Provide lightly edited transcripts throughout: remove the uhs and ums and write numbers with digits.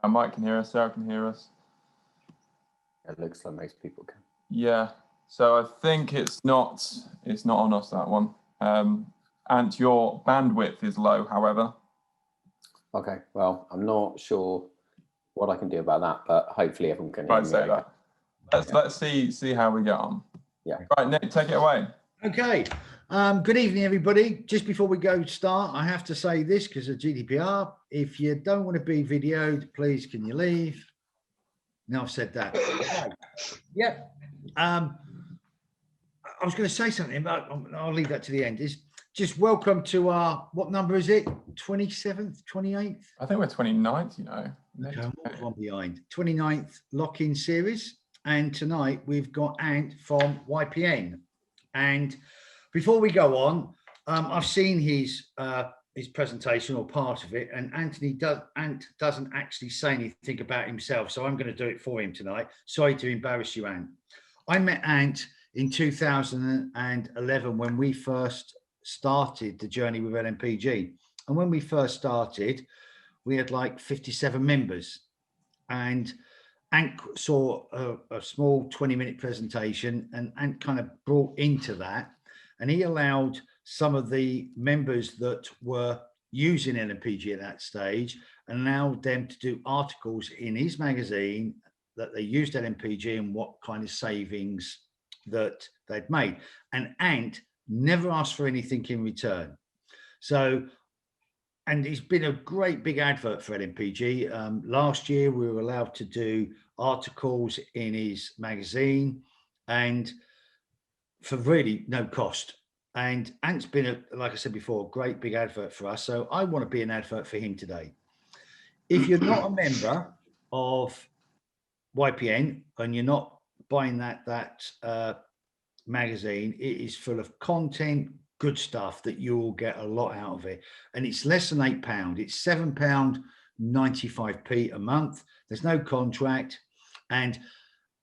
Mike can hear us, Sarah can hear us. It looks like most people can. Yeah, so I think it's not on us, that one. And your bandwidth is low, however. Okay, well, I'm not sure what I can do about that, but hopefully everyone can hear me. Say that. Let's see how we get on. Yeah. Right, Nick, take it away. Okay. Good evening, everybody. Just before we go start, I have to say this because of GDPR. If you don't want to be videoed, please can you leave? Now I've said that. Okay. Yeah. I was going to say something, but I'll leave that to the end. Is just welcome to our, what number is it? 27th, 28th? I think we're 29th, you know. Okay, I'm one behind. 29th lock-in series. And tonight we've got Ant from YPN. And before we go on, I've seen his presentation or part of it, and Ant doesn't actually say anything about himself, so I'm going to do it for him tonight. Sorry to embarrass you, Ant. I met Ant in 2011 when we first started the journey with LMPG. And when we first started, we had like 57 members. And Ant saw a small 20-minute presentation, and Ant kind of brought into that. And he allowed some of the members that were using LMPG at that stage and allowed them to do articles in his magazine that they used LMPG and what kind of savings that they'd made. And Ant never asked for anything in return. So, and he's been a great big advert for LMPG. Last year, we were allowed to do articles in his magazine and for really no cost. And Ant's been, like I said before, a great big advert for us. So I want to be an advert for him today. If you're not a member of YPN and you're not buying that magazine, it is full of content, good stuff that you will get a lot out of it. And it's less than £8. It's £7.95 a month. There's no contract. And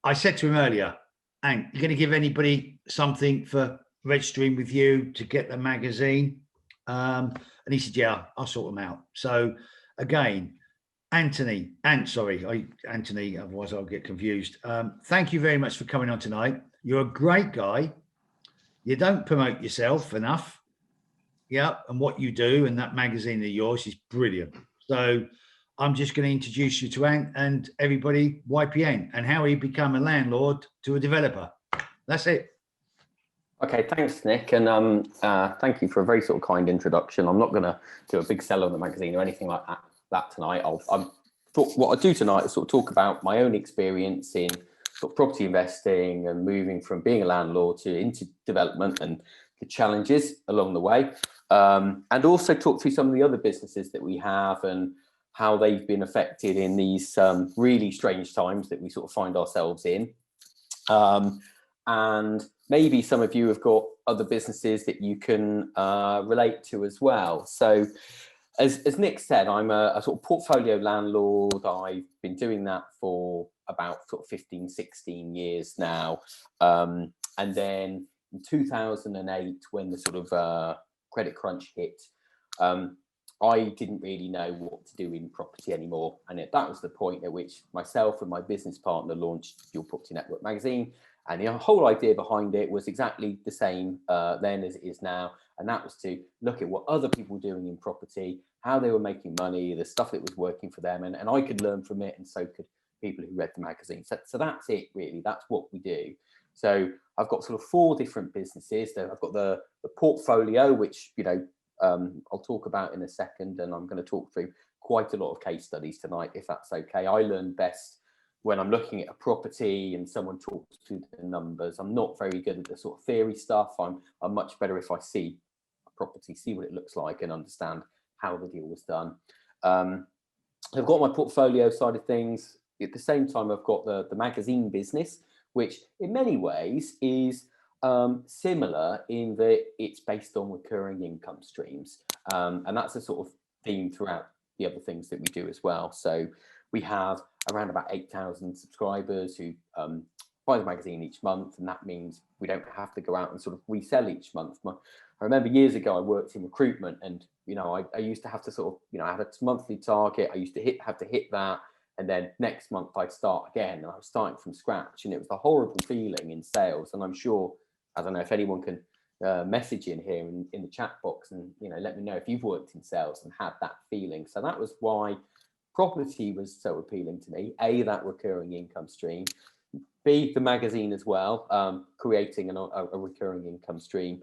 I said to him earlier, Ant, you're going to give anybody something for registering with you to get the magazine? And he said, yeah, I'll sort them out. So again, Anthony, otherwise I'll get confused. Thank you very much for coming on tonight. You're a great guy. You don't promote yourself enough. Yeah. And what you do and that magazine of yours is brilliant. So I'm just going to introduce you to Ant and everybody, YPN, and how he become a landlord to a developer. That's it. Okay, thanks, Nick, and thank you for a very sort of kind introduction. I'm not going to do a big sell on the magazine or anything like that tonight. What I do tonight is sort of talk about my own experience in sort of property investing and moving from being a landlord into development and the challenges along the way, and also talk through some of the other businesses that we have and how they've been affected in these really strange times that we sort of find ourselves in. And maybe some of you have got other businesses that you can relate to as well. So as Nick said, I'm a sort of portfolio landlord. I've been doing that for about sort of 15, 16 years now. And then in 2008, when the sort of credit crunch hit, I didn't really know what to do in property anymore. And that was the point at which myself and my business partner launched Your Property Network magazine. And the whole idea behind it was exactly the same then as it is now. And that was to look at what other people were doing in property, how they were making money, the stuff that was working for them. And I could learn from it, and so could people who read the magazine. So that's it, really. That's what we do. So I've got sort of 4 different businesses. I've got the portfolio, which, you know, I'll talk about in a second. And I'm going to talk through quite a lot of case studies tonight, if that's okay. I learn best when I'm looking at a property and someone talks through the numbers. I'm not very good at the sort of theory stuff. I'm much better if I see a property, see what it looks like, and understand how the deal was done. I've got my portfolio side of things. At the same time, I've got the magazine business, which in many ways is similar in that it's based on recurring income streams. And that's a sort of theme throughout the other things that we do as well. So we have around about 8,000 subscribers who buy the magazine each month, and that means we don't have to go out and sort of resell each month. I remember years ago I worked in recruitment, and you know I used to have to sort of, you know, I had a monthly target. I used to have to hit that, And then next month I'd start again, and I was starting from scratch, and it was a horrible feeling in sales. And I'm sure, I don't know if anyone can message in here in the chat box and, you know, let me know if you've worked in sales and had that feeling. So that was why property was so appealing to me. A, that recurring income stream. B, the magazine as well, creating a recurring income stream.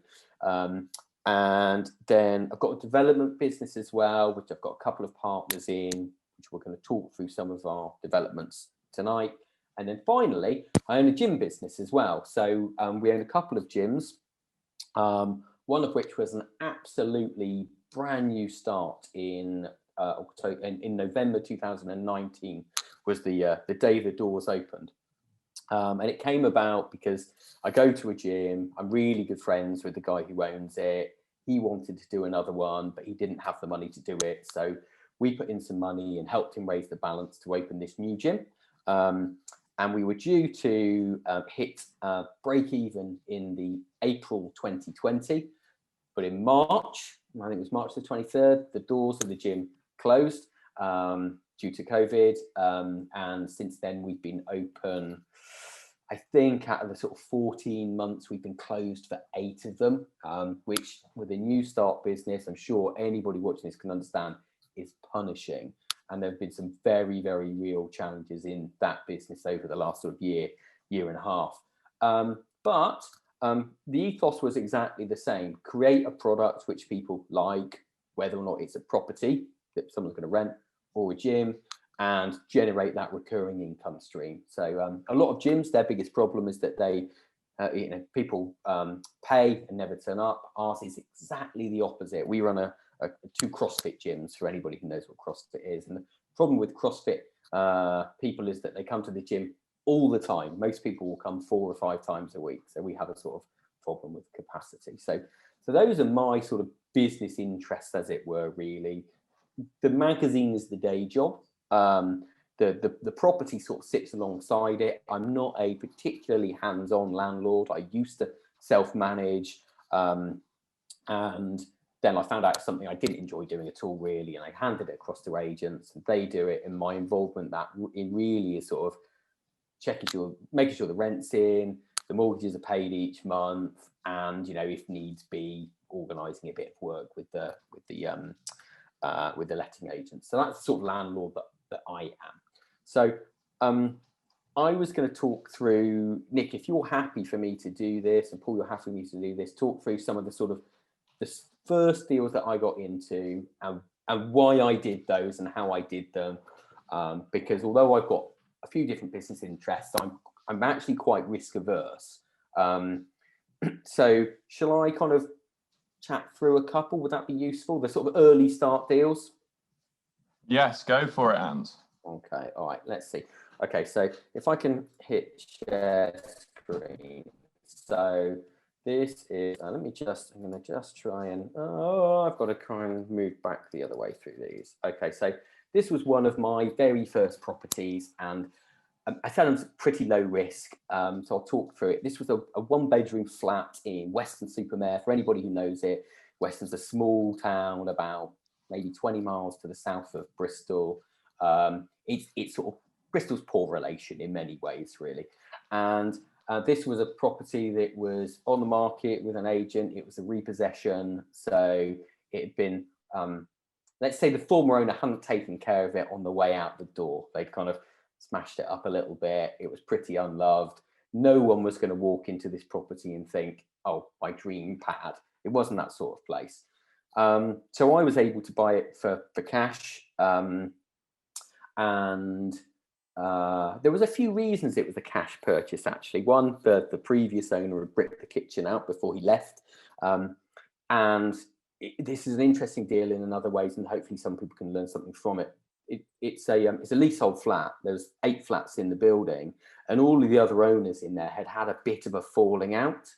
And then I've got a development business as well, which I've got a couple of partners in, which we're going to talk through some of our developments tonight. And then finally, I own a gym business as well. So we own a couple of gyms, one of which was an absolutely brand new start in October, in November 2019 was the day the doors opened. And it came about because I go to a gym, I'm really good friends with the guy who owns it. He wanted to do another one, but he didn't have the money to do it. So we put in some money and helped him raise the balance to open this new gym. And we were due to hit break even in the April 2020. But in March, I think it was March the 23rd, the doors of the gym closed due to COVID. And since then, we've been open, I think out of the sort of 14 months, we've been closed for 8 of them, which with a new start business, I'm sure anybody watching this can understand is punishing. And there have been some very, very real challenges in that business over the last sort of year and a half. But the ethos was exactly the same. Create a product which people like, whether or not it's a property that someone's going to rent or a gym, and generate that recurring income stream. So a lot of gyms, their biggest problem is that they, people pay and never turn up. Ours is exactly the opposite. We run 2 CrossFit gyms for anybody who knows what CrossFit is. And the problem with CrossFit people is that they come to the gym all the time. Most people will come 4 or 5 times a week. So we have a sort of problem with capacity. So those are my sort of business interests, as it were, really. The magazine is the day job. The property sort of sits alongside it. I'm not a particularly hands-on landlord. I used to self-manage, and then I found out something I didn't enjoy doing at all, really, and I handed it across to agents, and they do it. And my involvement, that it really is sort of making sure the rent's in, the mortgages are paid each month, and, you know, if needs be, organising a bit of work with the letting agents. So that's the sort of landlord that I am. So I was going to talk through, Nick, if you're happy for me to do this, and Paul, you're happy for me to do this, talk through some of the sort of the first deals that I got into and why I did those and how I did them. Because although I've got a few different business interests, I'm actually quite risk averse. So shall I kind of chat through a couple? Would that be useful? The sort of early start deals? Yes, go for it, Ant. Okay, all right, let's see. Okay, so if I can hit share screen. So this is, I'm going to just try and, I've got to try and move back the other way through these. Okay, so this was one of my very first properties, and I found them pretty low risk. So I'll talk through it. This was a 1-bedroom flat in Weston-super-Mare. For anybody who knows it, Weston's a small town about maybe 20 miles to the south of Bristol. It's sort of Bristol's poor relation in many ways, really. And this was a property that was on the market with an agent. It was a repossession. So it had been, let's say the former owner hadn't taken care of it on the way out the door. They'd kind of smashed it up a little bit. It was pretty unloved. No one was going to walk into this property and think, oh, my dream pad. It wasn't that sort of place. So I was able to buy it for cash. And there was a few reasons it was a cash purchase, actually. One, the previous owner had bricked the kitchen out before he left. And this is an interesting deal in other ways, and hopefully some people can learn something from it. It's a leasehold flat. There's 8 flats in the building, and all of the other owners in there had a bit of a falling out.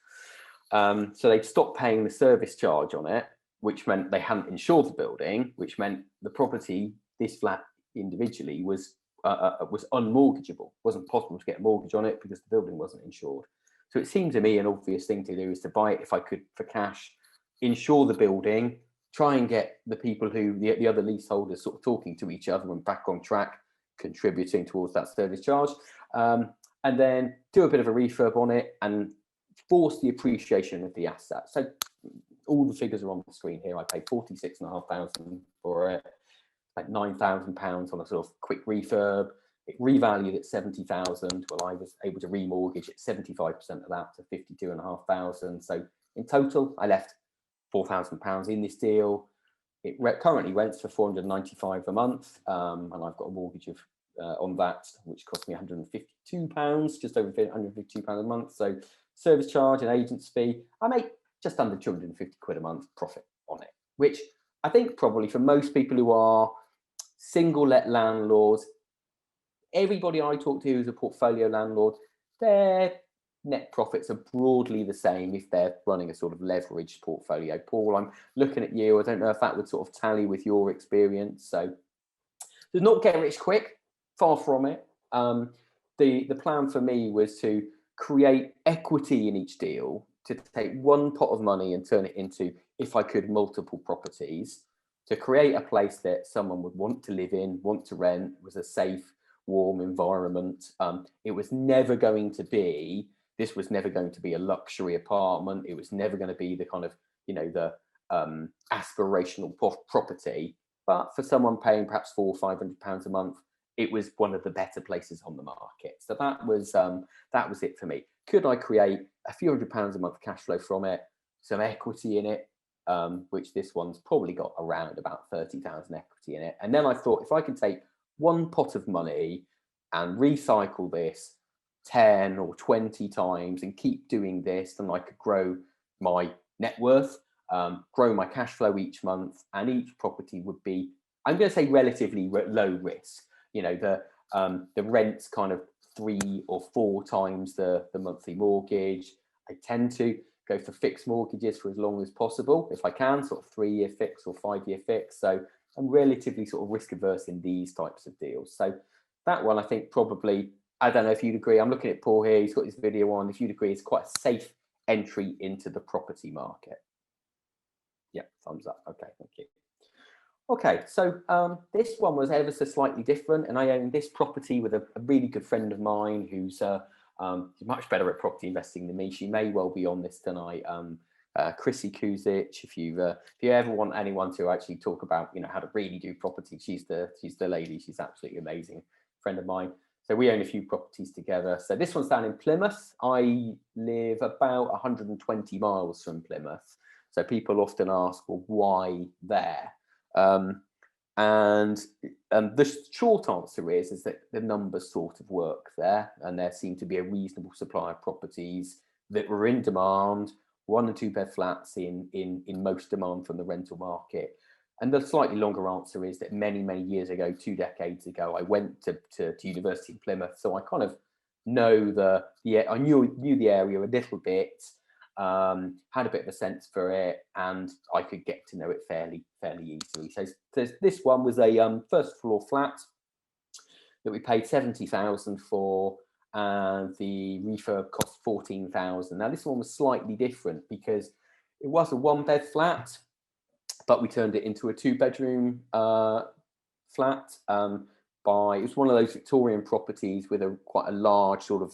So they'd stopped paying the service charge on it, which meant they hadn't insured the building, which meant the property, this flat individually, was unmortgageable. It wasn't possible to get a mortgage on it because the building wasn't insured. So it seemed to me an obvious thing to do is to buy it if I could for cash, insure the building, try and get the people who the other leaseholders sort of talking to each other and back on track, contributing towards that service charge. And then do a bit of a refurb on it and force the appreciation of the asset. So all the figures are on the screen here. I paid 46,500 for it, like £9,000 on a sort of quick refurb. It revalued at 70,000. Well, I was able to remortgage at 75% of that to 52,500. So in total, I left £4,000 in this deal. It currently rents for £495 a month, and I've got a mortgage of on that, which cost me £152, just over £152 a month. So service charge and agent's fee, I make just under 250 quid a month profit on it, which I think probably for most people who are single let landlords, everybody I talk to who's a portfolio landlord, their net profits are broadly the same if they're running a sort of leveraged portfolio. Paul, I'm looking at you. I don't know if that would sort of tally with your experience. So does not get rich quick, far from it. The plan for me was to create equity in each deal, to take one pot of money and turn it into, if I could, multiple properties, to create a place that someone would want to live in, want to rent, was a safe, warm environment. It was never going to be, this was never going to be a luxury apartment. It was never going to be the kind of, you know, the aspirational property. But for someone paying perhaps £400 or £500 a month, it was one of the better places on the market. So that was it for me. Could I create a few £100s a month cash flow from it, some equity in it, which this one's probably got around about 30,000 equity in it. And then I thought, if I can take one pot of money and recycle this 10 or 20 times and keep doing this, then I could grow my net worth, grow my cash flow each month, and each property would be, I'm going to say, relatively low risk. You know, the rent's kind of 3 or 4 times the monthly mortgage. I tend to go for fixed mortgages for as long as possible, if I can, sort of 3-year fix or 5-year fix. So I'm relatively sort of risk averse in these types of deals. So that one, I think probably, I don't know if you'd agree, I'm looking at Paul here, he's got his video on, if you'd agree, it's quite a safe entry into the property market. Yeah, thumbs up. Okay, thank you. Okay, so this one was ever so slightly different, and I own this property with a really good friend of mine who's much better at property investing than me. She may well be on this tonight. Chrissy Kuzic, if you ever want anyone to actually talk about, you know, how to really do property, she's the lady. She's absolutely amazing, friend of mine. So we own a few properties together. So this one's down in Plymouth. I live about 120 miles from Plymouth. So people often ask, well, why there? And the short answer is that the numbers sort of work there, and there seemed to be a reasonable supply of properties that were in demand, 1 and 2 bed flats in most demand from the rental market. And the slightly longer answer is that many years ago, 2 decades ago, I went to university in Plymouth, so I kind of know I knew the area a little bit. Had a bit of a sense for it, and I could get to know it fairly easily. So this one was a first floor flat that we paid 70,000 for, and the refurb cost 14,000. Now this one was slightly different because it was a 1-bed flat, but we turned it into a 2-bedroom flat. It was one of those Victorian properties with quite a large sort of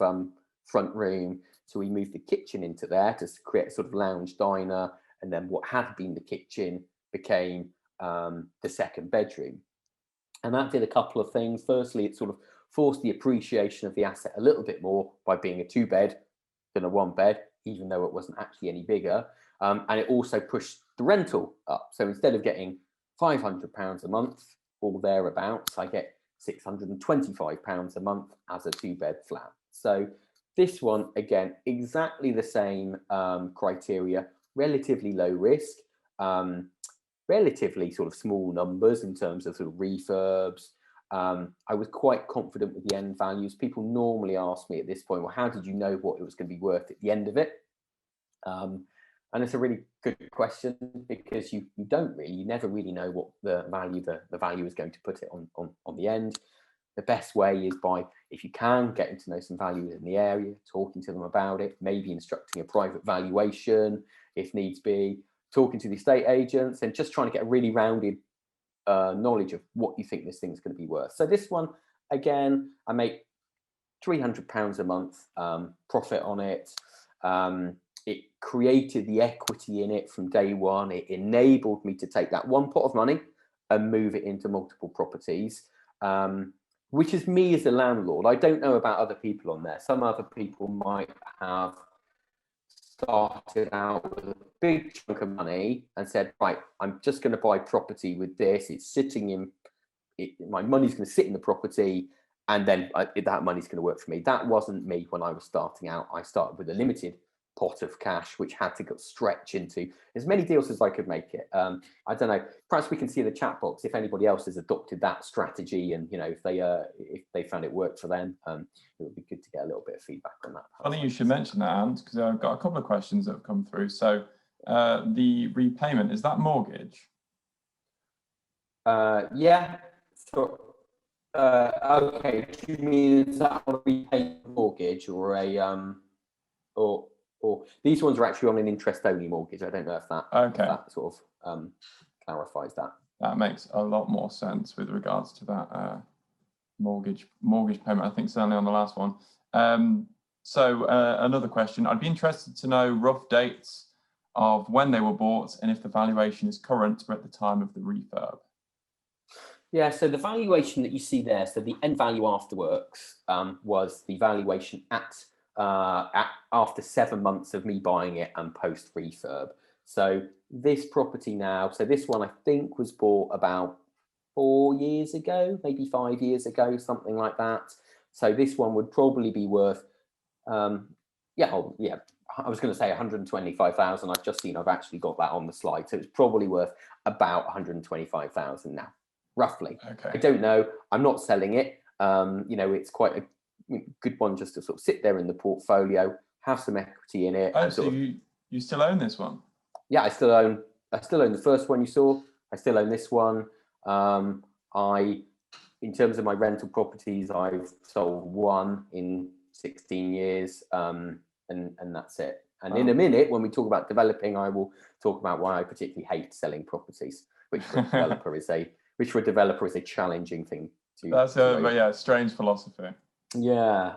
front room. So we moved the kitchen into there to create a sort of lounge diner, and then what had been the kitchen became the 2nd bedroom. And that did a couple of things. Firstly, it sort of forced the appreciation of the asset a little bit more by being a 2-bed than a 1-bed, even though it wasn't actually any bigger. And it also pushed the rental up. So instead of getting £500 a month or thereabouts, I get £625 a month as a 2-bed flat. So this one, again, exactly the same criteria, relatively low risk, relatively sort of small numbers in terms of sort of refurbs. I was quite confident with the end values. People normally ask me at this point, well, how did you know what it was going to be worth at the end of it? And it's a really good question, because you never really know what the value is going to put it on the end. The best way is by, if you can, getting to know some valuers in the area, talking to them about it, maybe instructing a private valuation if needs be, talking to the estate agents, and just trying to get a really rounded knowledge of what you think this thing's going to be worth. So this one, again, I make £300 a month profit on it. It created the equity in it from day one. It enabled me to take that one pot of money and move it into multiple properties, which is me as a landlord. I don't know about other people on there. Some other people might have started out with a big chunk of money and said, right, I'm just going to buy property with this. It's sitting in, my money's going to sit in the property, and then that money's going to work for me. That wasn't me when I was starting out. I started with a limited pot of cash, which had to go stretch into as many deals as I could make it. I don't know, perhaps we can see in the chat box if anybody else has adopted that strategy, and if they found it worked for them. It would be good to get a little bit of feedback on that. Funny you should mention that, Ant, because I've got a couple of questions that have come through. So the repayment, is that mortgage? Yeah. So okay, do you mean is that on a repayment mortgage or a or these ones are actually on an interest-only mortgage? I don't know if that, okay, if that sort of clarifies that. That makes a lot more sense with regards to that mortgage payment. I think certainly on the last one. So another question: I'd be interested to know rough dates of when they were bought and if the valuation is current or at the time of the refurb. Yeah, so the valuation that you see there, so the end value after works was the valuation at after 7 months of me buying it and post refurb. So this property now, so this one I think was bought about 4 years ago, maybe 5 years ago, something like that. So this one would probably be worth, I was going to say 125,000. I've just seen I've actually got that on the slide. So it's probably worth about 125,000 now, roughly. Okay. I don't know. I'm not selling it. It's quite a good one just to sort of sit there in the portfolio, have some equity in it. Oh, so you still own this one? Yeah, I still own the first one you saw. I still own this one. In terms of my rental properties, I've sold one in 16 years, and that's it. And in a minute, when we talk about developing, I will talk about why I particularly hate selling properties, which for a developer is a challenging thing to. That's a strange philosophy. Yeah.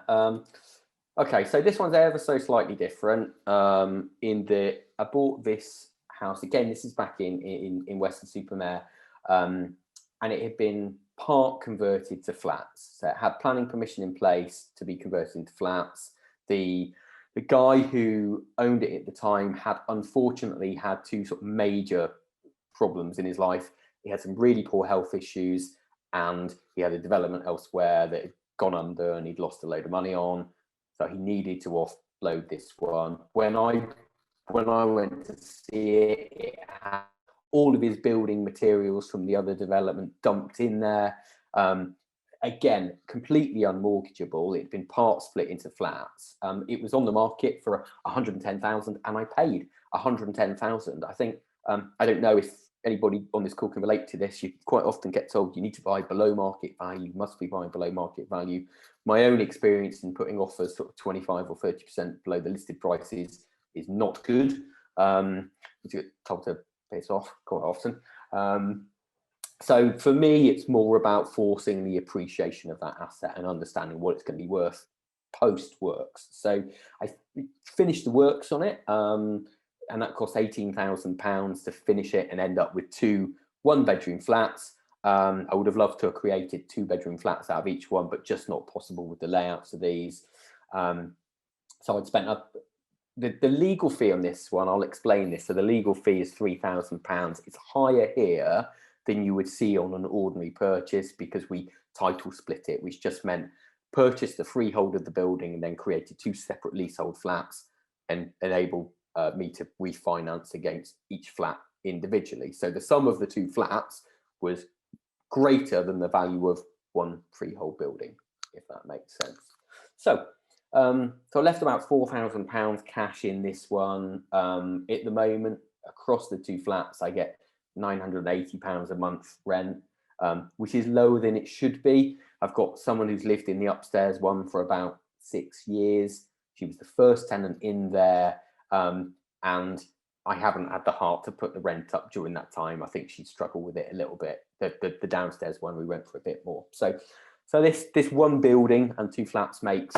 Okay, so this one's ever so slightly different in that I bought this house. Again, this is back in Weston-super-Mare, and it had been part converted to flats. So it had planning permission in place to be converted into flats. The guy who owned it at the time had unfortunately had two sort of major problems in his life. He had some really poor health issues, and he had a development elsewhere that had gone under and he'd lost a load of money on. So he needed to offload this one. When I went to see it, it had all of his building materials from the other development dumped in there. Again, completely unmortgageable. It'd been part split into flats. It was on the market for 110,000, and I paid 110,000. I think I don't know if anybody on this call can relate to this. You quite often get told you need to buy below market value, must be buying below market value. My own experience in putting offers sort of 25 or 30% below the listed prices is not good. You get told to piss off quite often. So for me, it's more about forcing the appreciation of that asset and understanding what it's going to be worth post works. So I finished the works on it, and that cost £18,000 to finish it and end up with 2 one-bedroom flats. I would have loved to have created 2-bedroom flats out of each one, but just not possible with the layouts of these. So I'd spent up the legal fee on this one. I'll explain this. So the legal fee is £3,000. It's higher here than you would see on an ordinary purchase because we title split it, which just meant purchase the freehold of the building and then created 2 separate leasehold flats and enabled me to refinance against each flat individually. So the sum of the 2 flats was greater than the value of one freehold building, if that makes sense. So I left about £4,000 cash in this one. At the moment, across the 2 flats, I get £980 a month rent, which is lower than it should be. I've got someone who's lived in the upstairs one for about 6 years. She was the first tenant in there, and I haven't had the heart to put the rent up during that time. I think she struggled with it a little bit. The downstairs one, we went for a bit more. So So this one building and 2 flats makes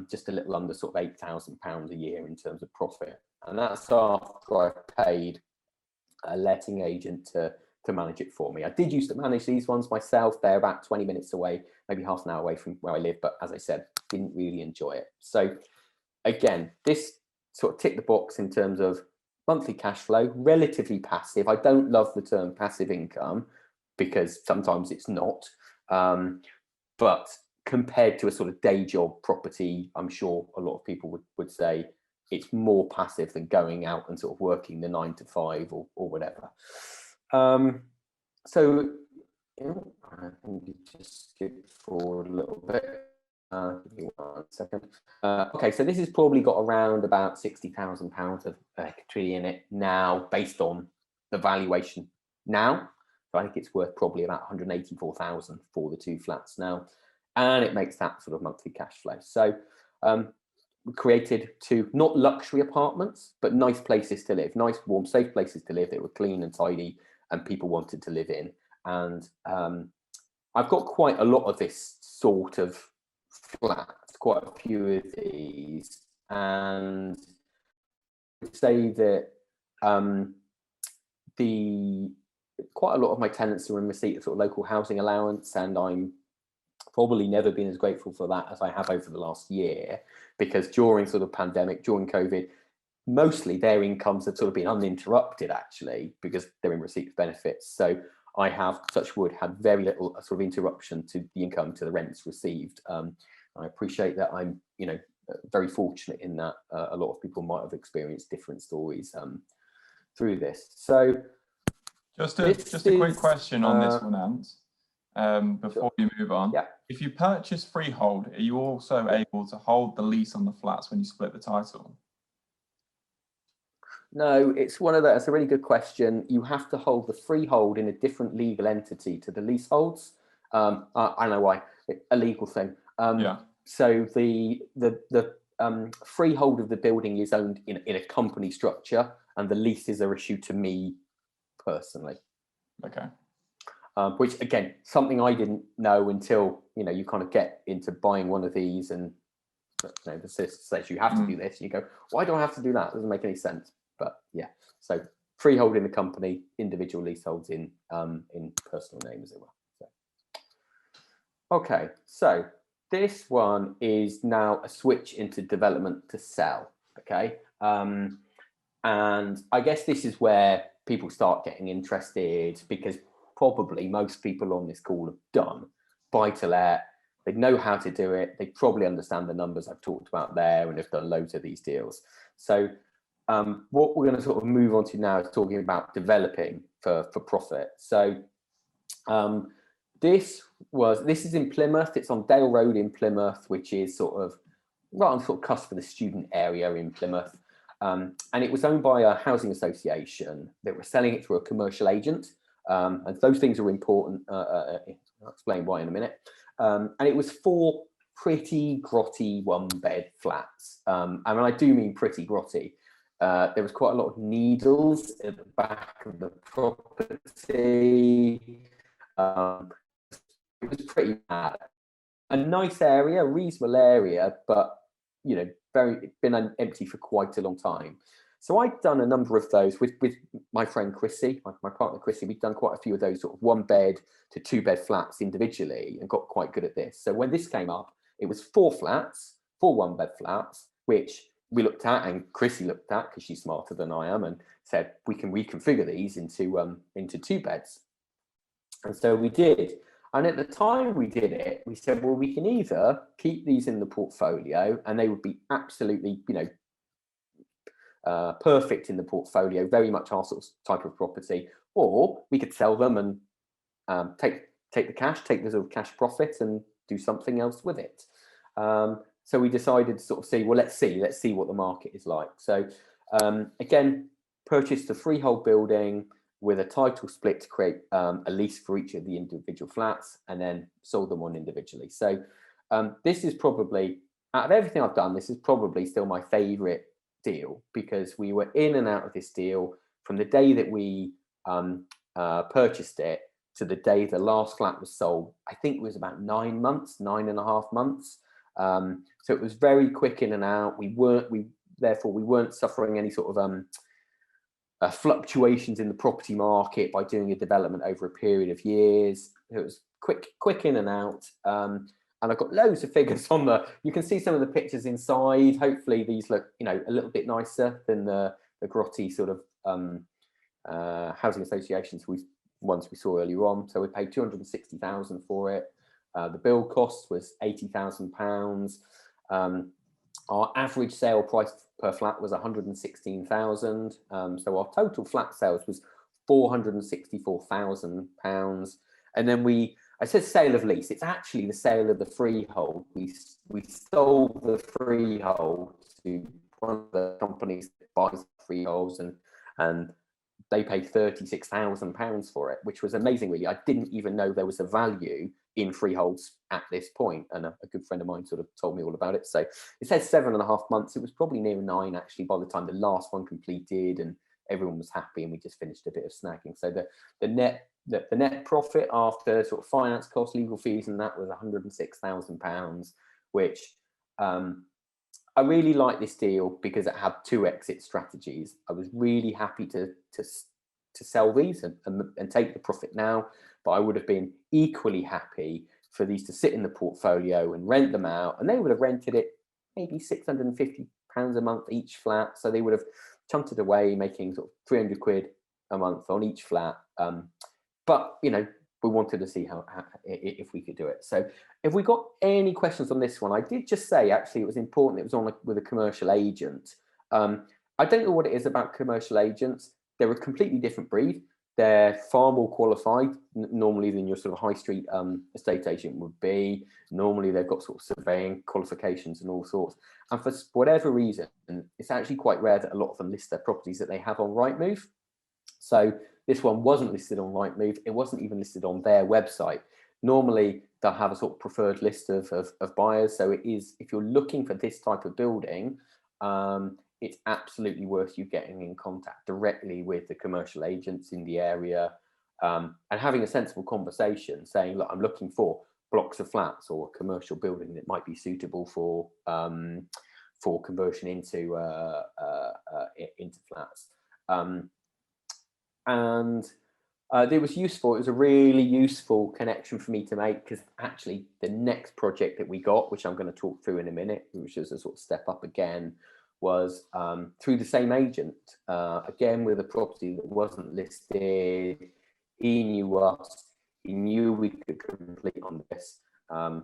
just a little under sort of £8,000 a year in terms of profit, and that's after I paid a letting agent to manage it for me. I did used to manage these ones myself. They're about 20 minutes away, maybe half an hour away from where I live, but as I said, didn't really enjoy it. So again, this sort of ticked the box in terms of monthly cash flow, relatively passive. I don't love the term passive income because sometimes it's not. But compared to a sort of day job property, I'm sure a lot of people would say it's more passive than going out and sort of working the 9 to 5 or whatever. So I think you just skip forward a little bit. Give me 1 second. Okay, so this has probably got around about £60,000 of equity in it now, based on the valuation now. So I think it's worth probably about 184,000 for the 2 flats now, and it makes that sort of monthly cash flow. So we created 2 not luxury apartments, but nice places to live, nice, warm, safe places to live that were clean and tidy, and people wanted to live in. And I've got quite a lot of this sort of flats, quite a few of these, and I would say that quite a lot of my tenants are in receipt of sort of local housing allowance, and I'm probably never been as grateful for that as I have over the last year, because during sort of pandemic, during COVID, mostly their incomes have sort of been uninterrupted actually, because they're in receipt of benefits. So I have, touch wood, had very little sort of interruption to the income, to the rents received. I appreciate that. I'm, very fortunate in that. A lot of people might have experienced different stories through this. So just a quick question on this one, Ant, before sure. you move on. Yeah. If you purchase freehold, are you also able to hold the lease on the flats when you split the title? No, it's one of those. It's a really good question. You have to hold the freehold in a different legal entity to the leaseholds. I know why. A legal thing. Yeah. So the freehold of the building is owned in a company structure, and the leases are issued to me personally. Okay. Which again, something I didn't know until you kind of get into buying one of these, and the system says you have to do this, and you go, why do I have to do that? It doesn't make any sense. But yeah, so freehold in the company, individual leaseholds in personal name, as it were. So. Okay, so this one is now a switch into development to sell. Okay, and I guess this is where people start getting interested, because probably most people on this call have done buy to let. They know how to do it. They probably understand the numbers I've talked about there, and have done loads of these deals. So what we're going to sort of move on to now is talking about developing for profit. So this is in Plymouth. It's on Dale Road in Plymouth, which is sort of right on sort of cusp of the student area in Plymouth. And it was owned by a housing association that were selling it through a commercial agent. And those things are important. I'll explain why in a minute. And it was 4 pretty grotty 1-bed flats. And when I do mean pretty grotty, there was quite a lot of needles at the back of the property. It was pretty bad. A nice area, a reasonable area, but been empty for quite a long time. So I'd done a number of those with my friend Chrissy, my partner Chrissy. We'd done quite a few of those sort of 1-bed to 2-bed flats individually, and got quite good at this. So when this came up, it was 4 flats, 4 1-bed flats, which we looked at, and Chrissy looked at, because she's smarter than I am, and said we can reconfigure these into 2 beds. And so we did. And at the time we did it, we said, well, we can either keep these in the portfolio, and they would be absolutely, perfect in the portfolio, very much our sort of type of property, or we could sell them and take the cash, take the sort of cash profit, and do something else with it. So we decided to sort of see, well, let's see what the market is like. So again, purchased a freehold building with a title split to create a lease for each of the individual flats, and then sold them on individually. So this is probably, out of everything I've done, this is probably still my favorite deal, because we were in and out of this deal from the day that we purchased it to the day the last flat was sold, I think it was about 9 months, 9.5 months. So it was very quick in and out. Therefore we weren't suffering any sort of fluctuations in the property market by doing a development over a period of years. It was quick in and out. And I've got loads of figures on you can see some of the pictures inside. Hopefully these look, a little bit nicer than the grotty sort of housing associations ones we saw earlier on. So we paid 260,000 for it. The build cost was £80,000. Our average sale price per flat was 116,000. So our total flat sales was £464,000. And then I said sale of lease. It's actually the sale of the freehold. We sold the freehold to one of the companies that buys freeholds, and they paid £36,000 for it, which was amazing, really. I didn't even know there was a value in freeholds at this point, and a good friend of mine sort of told me all about it. So it says 7.5 months. It was probably near 9 actually by the time the last one completed, and everyone was happy, and we just finished a bit of snagging. So the net profit after sort of finance costs, legal fees, and that was £106,000, which I really like this deal because it had 2 exit strategies. I was really happy to sell these and take the profit now, but I would have been equally happy for these to sit in the portfolio and rent them out, and they would have rented it maybe £650 a month each flat. So they would have chunked it away, making sort of 300 quid a month on each flat. But we wanted to see how if we could do it. So if we got any questions on this one, I did just say actually it was important. It was on with a commercial agent. I don't know what it is about commercial agents. They're a completely different breed. They're far more qualified normally than your sort of high street estate agent would be. Normally they've got sort of surveying qualifications and all sorts. And for whatever reason, it's actually quite rare that a lot of them list their properties that they have on Rightmove. So this one wasn't listed on Rightmove. It wasn't even listed on their website. Normally they'll have a sort of preferred list of buyers. So it is, if you're looking for this type of building, it's absolutely worth you getting in contact directly with the commercial agents in the area, and having a sensible conversation saying, look, I'm looking for blocks of flats or a commercial building that might be suitable for conversion into flats. It was useful. It was a really useful connection for me to make, because actually the next project that we got, which I'm going to talk through in a minute, which is a sort of step up again, was through the same agent, again with a property that wasn't listed. He knew us. He knew we could complete on this. I've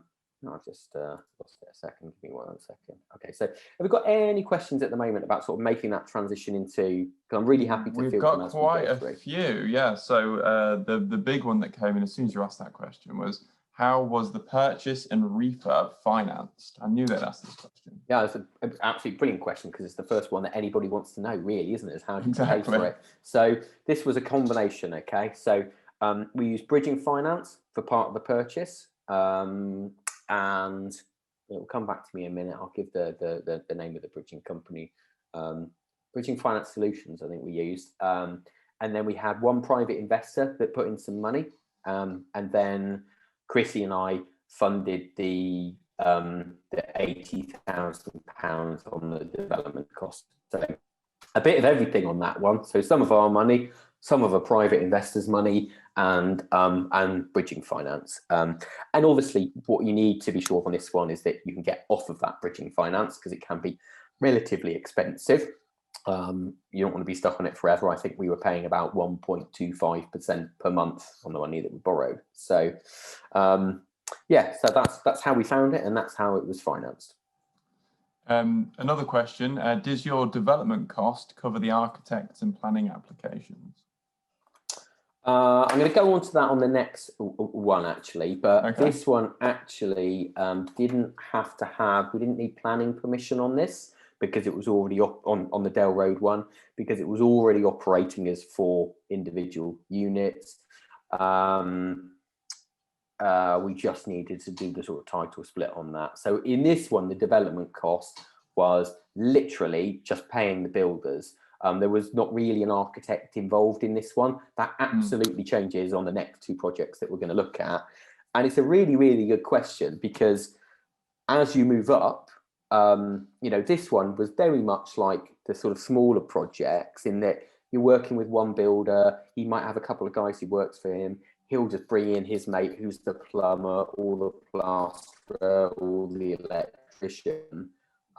just lost it a second. Give me 1 second. Okay, so have we got any questions at the moment about sort of making that transition into? Because I'm really happy to. We've got quite a few, yeah. So the big one that came in as soon as you asked that question was, how was the purchase and refurb financed? I knew they'd ask this question. Yeah, it's an absolutely brilliant question, because it's the first one that anybody wants to know, really, isn't it? Is how do you pay for it? So this was a combination. Okay, so we used bridging finance for part of the purchase. And it will come back to me in a minute. I'll give the name of the bridging company. Bridging Finance Solutions, I think we used. And then we had one private investor that put in some money. And then Chrissy and I funded the £80,000 on the development cost. So a bit of everything on that one. So some of our money, some of a private investor's money, and bridging finance. And obviously what you need to be sure on this one is that you can get off of that bridging finance, because it can be relatively expensive. You don't want to be stuck on it forever. I think we were paying about 1.25% per month on the money that we borrowed. So yeah, so that's how we found it, and that's how it was financed. Another question, does your development cost cover the architects and planning applications? I'm going to go on to that on the next one, actually, but okay. This one actually didn't have to have, we didn't need planning permission on this, because it was already on the Dale Road one, because it was already operating as 4 individual units. We just needed to do the sort of title split on that. So in this one, the development cost was literally just paying the builders. There was not really an architect involved in this one. That absolutely changes on the next two projects that we're going to look at. And it's a really, really good question, because as you move up, you know, this one was very much like the sort of smaller projects, in that you're working with one builder. He might have a couple of guys who works for him. He'll just bring in his mate, who's the plumber, or the plasterer, or the electrician.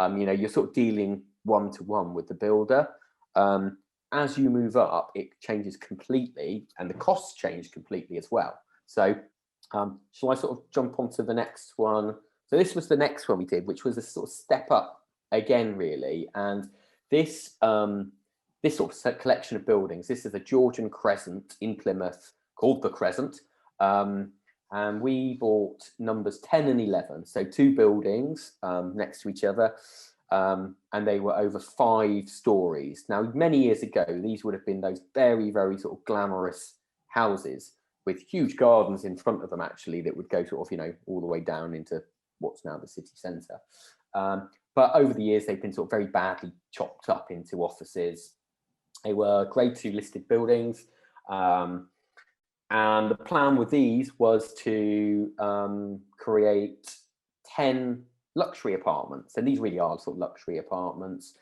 You know, you're sort of dealing one-to-one with the builder. As you move up, it changes completely, and the costs change completely as well. So shall I sort of jump onto the next one? So this was the next one we did, which was a sort of step up again, really. And this this sort of collection of buildings, this is a Georgian Crescent in Plymouth called the Crescent. And we bought numbers 10 and 11, so two buildings next to each other. And they were over 5 stories. Now, many years ago, these would have been those very, very sort of glamorous houses with huge gardens in front of them, actually, that would go sort of, you know, all the way down into what's now the city centre. But over the years, they've been sort of very badly chopped up into offices. They were grade 2 listed buildings. And the plan with these was to create 10 luxury apartments. And these really are sort of luxury apartments,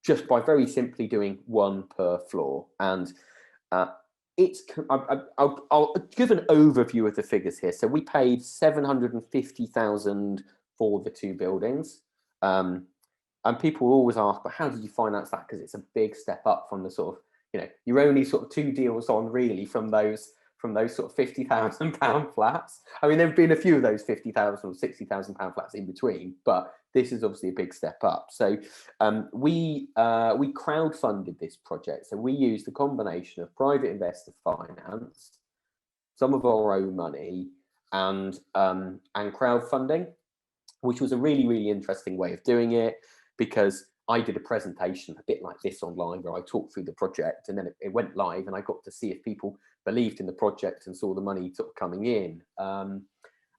just by very simply doing one per floor. And I'll give an overview of the figures here. So we paid 750,000 for the 2 buildings. And people always ask, but how did you finance that? Because it's a big step up from the sort of, you know, you're only sort of 2 deals on really from those sort of £50,000 flats. I mean, there've been a few of those £50,000 or £60,000 flats in between, but this is obviously a big step up. So we crowdfunded this project. So we used a combination of private investor finance, some of our own money, and crowdfunding, which was a really, really interesting way of doing it, because I did a presentation a bit like this online where I talked through the project, and then it went live, and I got to see if people believed in the project and saw the money sort of coming in.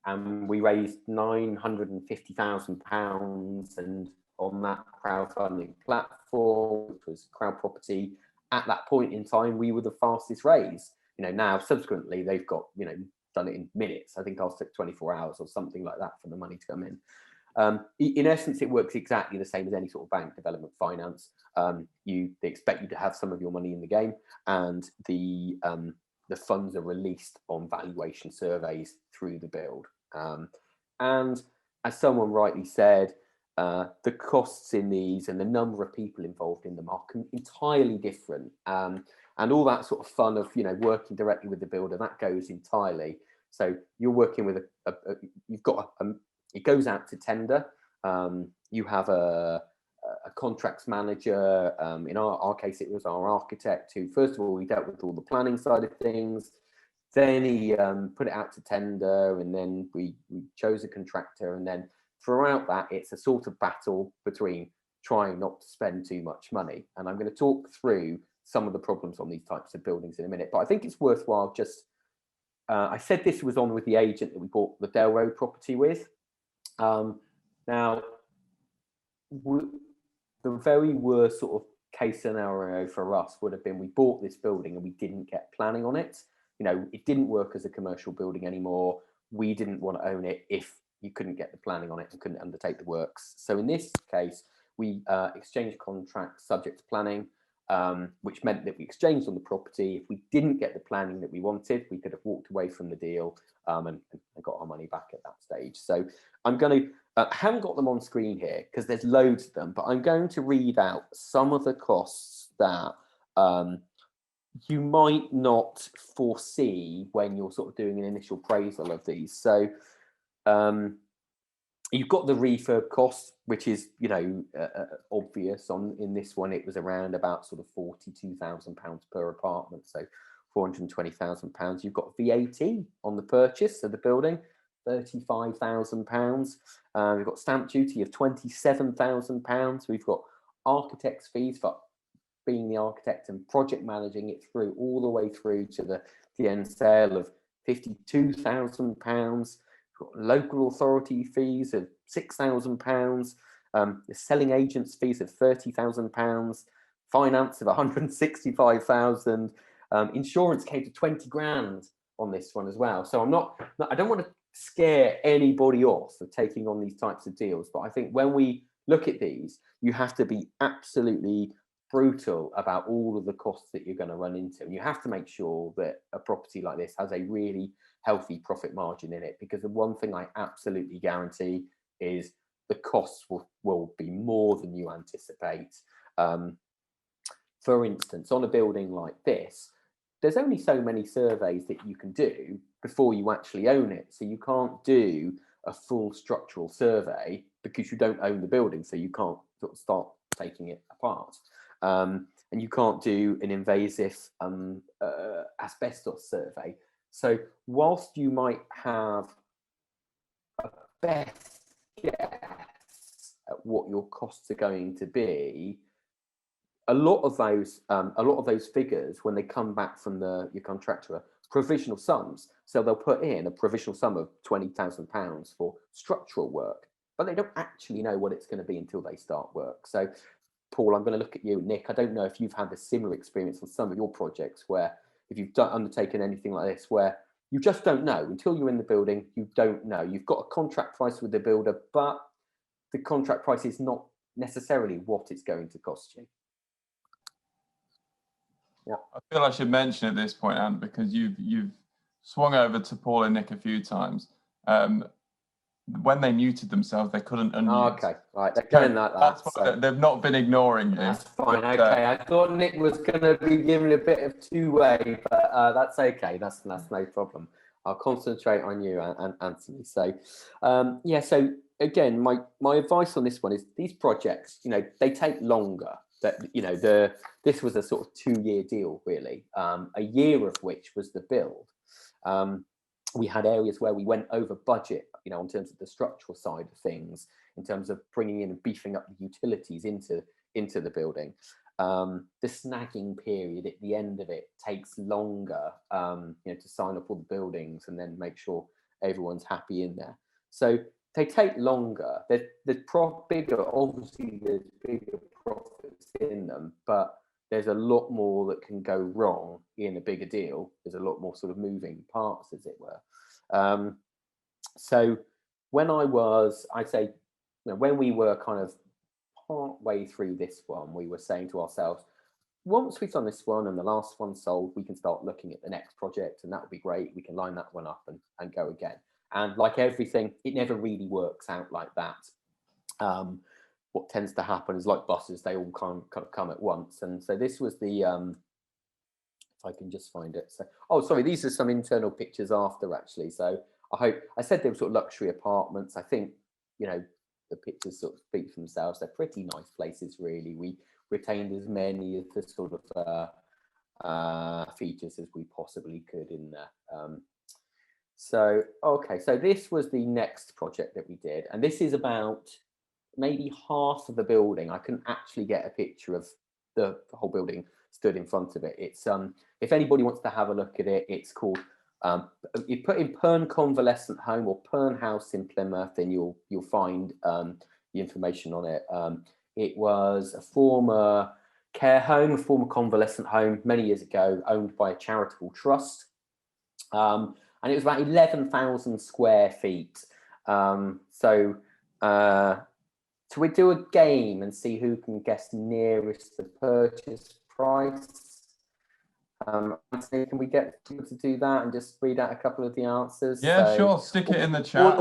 And we raised £950,000, and on that crowdfunding platform, which was Crowd Property, at that point in time, we were the fastest raise. You know, now subsequently they've got, you know, done it in minutes. I think ours took 24 hours or something like that for the money to come in. In essence, it works exactly the same as any sort of bank development finance. They expect you to have some of your money in the game, and the funds are released on valuation surveys through the build. And as someone rightly said, the costs in these and the number of people involved in them are entirely different. And all that sort of fun of, you know, working directly with the builder, that goes entirely. So you're working with you've got it goes out to tender. You have a contracts manager. In our case, it was our architect who, first of all, he dealt with all the planning side of things. Then he put it out to tender, and then we chose a contractor. And then throughout that, it's a sort of battle between trying not to spend too much money. And I'm going to talk through some of the problems on these types of buildings in a minute. But I think it's worthwhile just, I said this was on with the agent that we bought the Dale Road property with. Now, the very worst sort of case scenario for us would have been we bought this building and we didn't get planning on it. You know, it didn't work as a commercial building anymore. We didn't want to own it if you couldn't get the planning on it and couldn't undertake the works. So in this case, we exchanged contracts subject to planning, which meant that we exchanged on the property. If we didn't get the planning that we wanted, we could have walked away from the deal and got our money back at that stage. So I'm going to, I haven't got them on screen here because there's loads of them, but I'm going to read out some of the costs that you might not foresee when you're sort of doing an initial appraisal of these. So you've got the refurb cost, which is, you know, obvious. In this one, it was around about sort of £42,000 per apartment, so £420,000. You've got VAT on the purchase of the building, £35,000. We've got stamp duty of £27,000. We've got architect's fees for being the architect and project managing it through all the way through to the end sale of £52,000. Local authority fees of £6,000, the selling agents fees of £30,000, finance of 165,000. Insurance came to 20 grand on this one as well. So I don't want to scare anybody off of taking on these types of deals, but I think when we look at these, you have to be absolutely brutal about all of the costs that you're going to run into, and you have to make sure that a property like this has a really healthy profit margin in it, because the one thing I absolutely guarantee is the costs will be more than you anticipate. For instance, on a building like this, there's only so many surveys that you can do before you actually own it. So you can't do a full structural survey because you don't own the building. So you can't sort of start taking it apart. And you can't do an invasive asbestos survey. So whilst you might have a best guess at what your costs are going to be, a lot of those figures, when they come back from your contractor, are provisional sums. So they'll put in a provisional sum of £20,000 for structural work, but they don't actually know what it's going to be until they start work. So, Paul, I'm going to look at you. Nick, I don't know if you've had a similar experience on some of your projects, where if you've undertaken anything like this, where you just don't know until you're in the building. You don't know. You've got a contract price with the builder, but the contract price is not necessarily what it's going to cost you. Yeah. I feel I should mention at this point, Anne, because you've swung over to Paul and Nick a few times. When they muted themselves, they couldn't unmute. Oh, okay, right, they're going like that. That's why so they've not been ignoring you. that's fine. Okay, I thought Nick was going to be giving a bit of two-way, but that's okay. That's no problem. I'll concentrate on you, and Anthony. So, yeah. So again, my advice on this one is these projects, they take longer. That this was a sort of 2-year deal, really. A year of which was the build. We had areas where we went over budget, in terms of the structural side of things, in terms of bringing in and beefing up the utilities into the building. The snagging period at the end of it takes longer, to sign up all the buildings and then make sure everyone's happy in there. So they take longer. There's bigger profits in them, but there's a lot more that can go wrong in a bigger deal. There's a lot more sort of moving parts, as it were. So when I'd say, when we were kind of part way through this one, we were saying to ourselves, once we've done this one and the last one sold, we can start looking at the next project, and that would be great. We can line that one up and go again. And like everything, it never really works out like that. What tends to happen is, like buses, they all kind of come at once. And so this was the, if I can just find it. So, oh, sorry, these are some internal pictures after, actually. So I said they were sort of luxury apartments. I think, the pictures sort of speak for themselves. They're pretty nice places, really. We retained as many of the sort of features as we possibly could in there. So, okay, so this was the next project that we did. And this is about maybe half of the building. I couldn't actually get a picture of the whole building stood in front of it. It's if anybody wants to have a look at it, it's called you put in Pern Convalescent Home or Pern House in Plymouth, and you'll find the information on it. It was a former care home, a former convalescent home many years ago, owned by a charitable trust, and it was about 11,000 square feet. So we do a game and see who can guess nearest the purchase price. Anthony, can we get people to do that and just read out a couple of the answers? Yeah, so, sure. Stick it in the chat.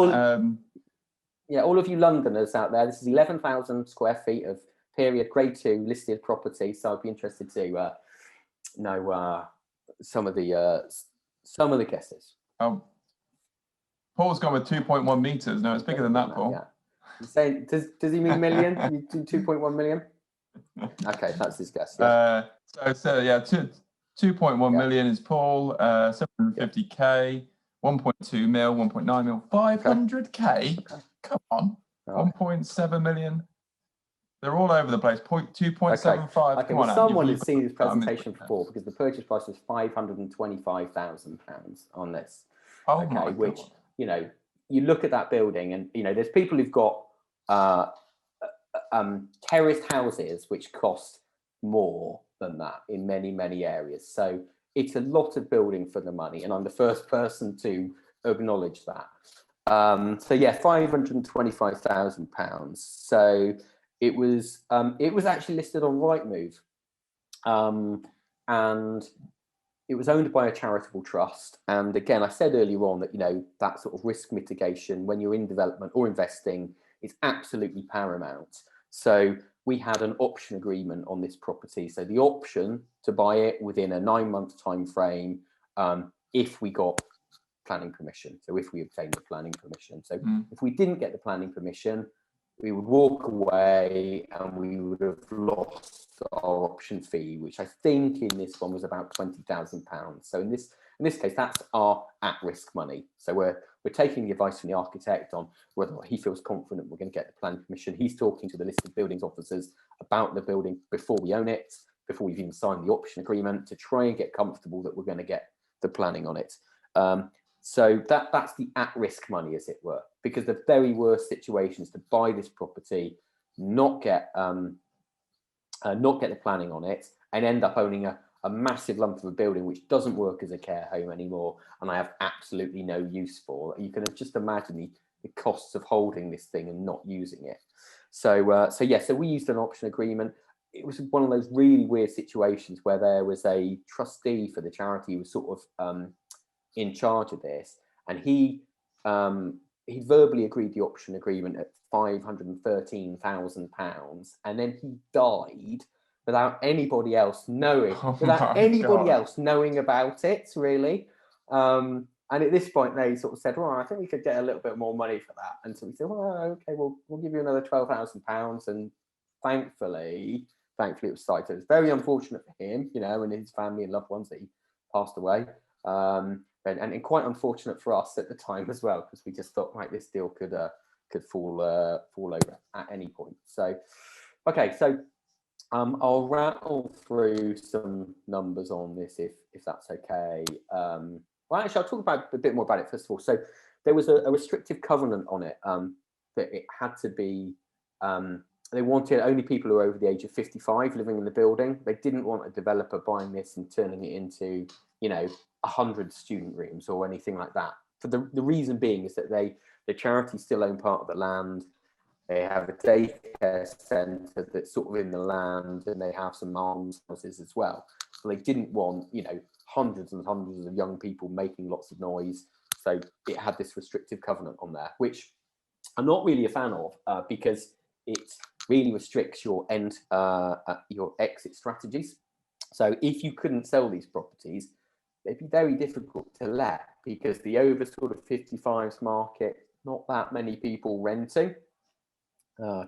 Yeah, all of you Londoners out there, this is 11,000 square feet of period grade 2 listed property. So I'd be interested to know some of the guesses. Oh, Paul's gone with 2.1 meters. No, it's bigger than that, Paul. Yeah. You're saying, does he mean million? You do 2.1 million? Okay, that's his guess. Yeah. So yeah, 2.1 million is Paul. 750k, 1.2 mil, 1.9 mil, 500k. Okay. Come on, 1.7 million. They're all over the place. 2.75. Okay. Well, someone has seen this presentation before, because the purchase price was £525,000 on this. Oh, okay, my which God. You look at that building, and there's people who've got terraced houses which cost more than that in many, many areas. So it's a lot of building for the money, and I'm the first person to acknowledge that. So yeah, £525,000. So it was actually listed on Rightmove, and it was owned by a charitable trust. And again, I said earlier on that, you know, that sort of risk mitigation when you're in development or investing is absolutely paramount. So we had an option agreement on this property. So the option to buy it within a 9-month time frame, if we got planning permission. So if we obtained the planning permission. So if we didn't get the planning permission, we would walk away and we would have lost our option fee, which I think in this one was about £20,000. So in this case, that's our at-risk money. So we're taking the advice from the architect on whether he feels confident we're going to get the planning permission. He's talking to the listed buildings officers about the building before we own it, before we've even signed the option agreement, to try and get comfortable that we're going to get the planning on it. So that's the at-risk money, as it were, because the very worst situation is to buy this property, not get the planning on it, and end up owning a massive lump of a building which doesn't work as a care home anymore, and I have absolutely no use for. You can just imagine the costs of holding this thing and not using it. So we used an option agreement. It was one of those really weird situations where there was a trustee for the charity who was sort of in charge of this, and he verbally agreed the option agreement at £513,000, and then he died without anybody else knowing, else knowing about it, really. And at this point, they sort of said, "Well, I think we could get a little bit more money for that." And so we said, "Well, okay, we'll give you another £12,000." And thankfully, it was cited. It was very unfortunate for him, you know, and his family and loved ones that he passed away. And quite unfortunate for us at the time as well, because we just thought, right, this deal could fall over at any point. So, okay, so I'll rattle through some numbers on this if that's okay. Well, actually, I'll talk about a bit more about it first of all. So there was a restrictive covenant on it, that it had to be. They wanted only people who were over the age of 55 living in the building. They didn't want a developer buying this and turning it into, you know, 100 student rooms or anything like that. For the reason being is that the charity still own part of the land. They have a daycare centre that's sort of in the land, and they have some almshouses as well. So they didn't want, you know, hundreds and hundreds of young people making lots of noise. So it had this restrictive covenant on there, which I'm not really a fan of, because it really restricts your exit strategies. So if you couldn't sell these properties, they'd be very difficult to let, because the over sort of 55s market, not that many people renting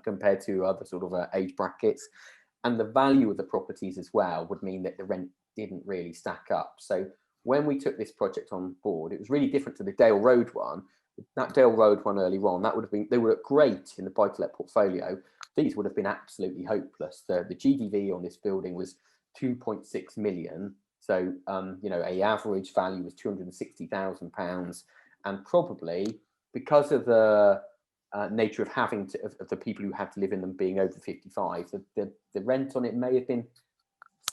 compared to other sort of age brackets, and the value of the properties as well would mean that the rent didn't really stack up. So when we took this project on board, it was really different to the Dale Road one. That Dale Road one earlier on, that would have been, they were great in the buy-to-let portfolio. These would have been absolutely hopeless. The GDV on this building was 2.6 million. So, you know, a average value was £260,000, and probably because of the nature of having to, of the people who had to live in them being over 55, the rent on it may have been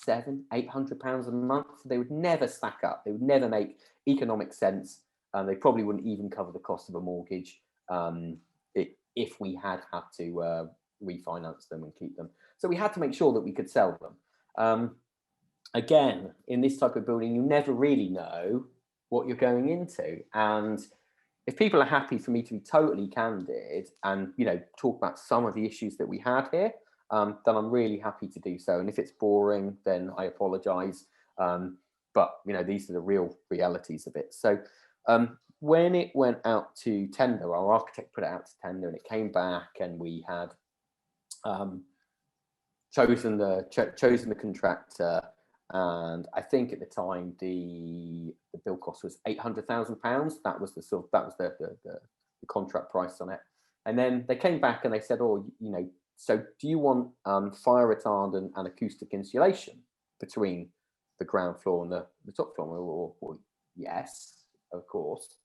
£700-800 a month. They would never stack up. They would never make economic sense. They probably wouldn't even cover the cost of a mortgage if we had to refinance them and keep them. So we had to make sure that we could sell them. Again, in this type of building, you never really know what you're going into. And if people are happy for me to be totally candid and, you know, talk about some of the issues that we had here, then I'm really happy to do so. And if it's boring, then I apologize. But, you know, these are the real realities of it. So when it went out to tender, our architect put it out to tender, and it came back, and we had chosen the contractor. And I think at the time the bill cost was £800,000. That was the contract price on it. And then they came back and they said, "Oh, you know, so do you want fire retardant and acoustic insulation between the ground floor and the top floor?" Or yes, of course.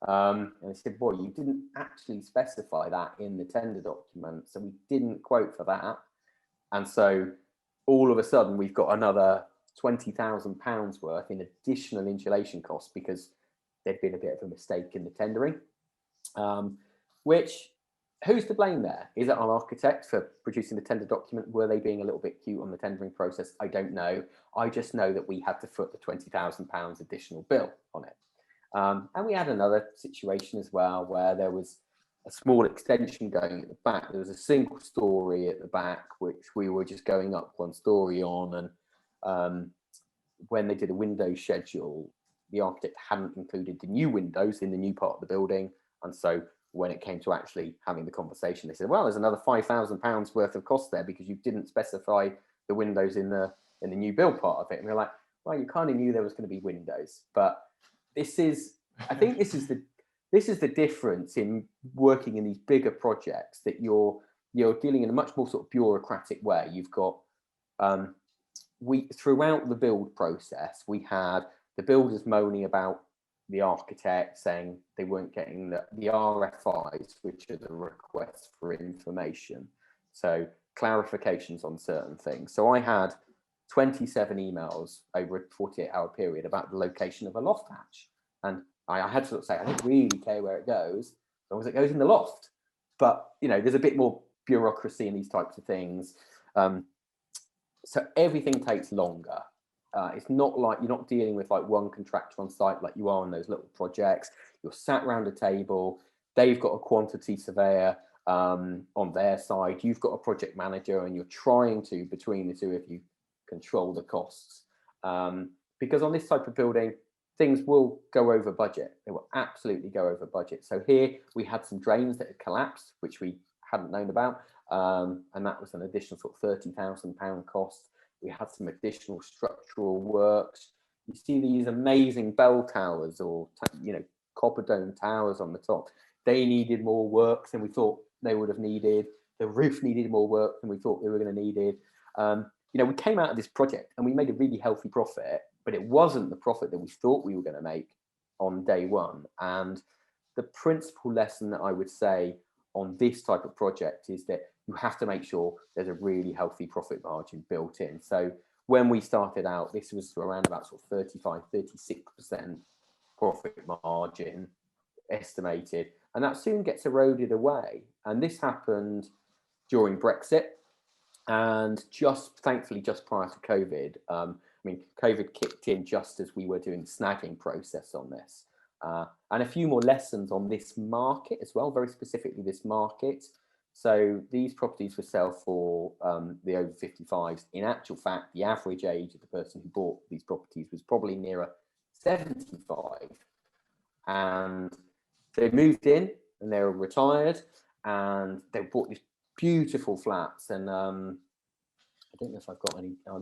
And they said, "Boy, you didn't actually specify that in the tender document, so we didn't quote for that." And so all of a sudden we've got another £20,000 worth in additional insulation costs because there'd been a bit of a mistake in the tendering. Which, who's to blame there? Is it our architect for producing the tender document? Were they being a little bit cute on the tendering process? I don't know. I just know that we had to foot the £20,000 additional bill on it. And we had another situation as well where there was a small extension going at the back. There was a single story at the back, which we were just going up one story on. And when they did a window schedule, the architect hadn't included the new windows in the new part of the building. And so when it came to actually having the conversation, they said, well, there's another £5,000 worth of cost there because you didn't specify the windows in the new build part of it. And we're like, well, you kind of knew there was going to be windows. But this is, I think this is the difference in working in these bigger projects, that you're dealing in a much more sort of bureaucratic way. You've got, throughout the build process, we had the builders moaning about the architect, saying they weren't getting the RFIs, which are the requests for information. So clarifications on certain things. So I had 27 emails over a 48-hour period about the location of a loft hatch. And I had to sort of say, I don't really care where it goes, as long as it goes in the loft. But, you know, there's a bit more bureaucracy in these types of things. So everything takes longer. It's not like you're not dealing with like one contractor on site like you are on those little projects. You're sat around a table. They've got a quantity surveyor on their side. You've got a project manager, and you're trying to, between the two of you, control the costs. Because on this type of building, things will go over budget. They will absolutely go over budget. So here we had some drains that had collapsed, which we hadn't known about. And that was an additional sort of £30,000 cost. We had some additional structural works. You see these amazing bell towers, or, you know, copper dome towers on the top. They needed more work than we thought they would have needed. The roof needed more work than we thought they were going to need it. You know, we came out of this project and we made a really healthy profit, but it wasn't the profit that we thought we were going to make on day one. And the principal lesson that I would say on this type of project is that you have to make sure there's a really healthy profit margin built in. So when we started out, this was around about sort of 35, 36% profit margin estimated, and that soon gets eroded away. And this happened during Brexit, and thankfully just prior to COVID. I mean, COVID kicked in just as we were doing the snagging process on this. And a few more lessons on this market as well, very specifically this market. So these properties were sell for the over 55s. In actual fact, the average age of the person who bought these properties was probably nearer 75. And they moved in and they were retired, and they bought these beautiful flats. And I don't know if I've got any. Oh,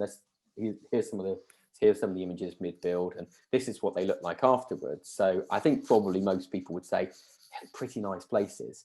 here's some of the images mid-build, and this is what they look like afterwards. So I think probably most people would say they're pretty nice places.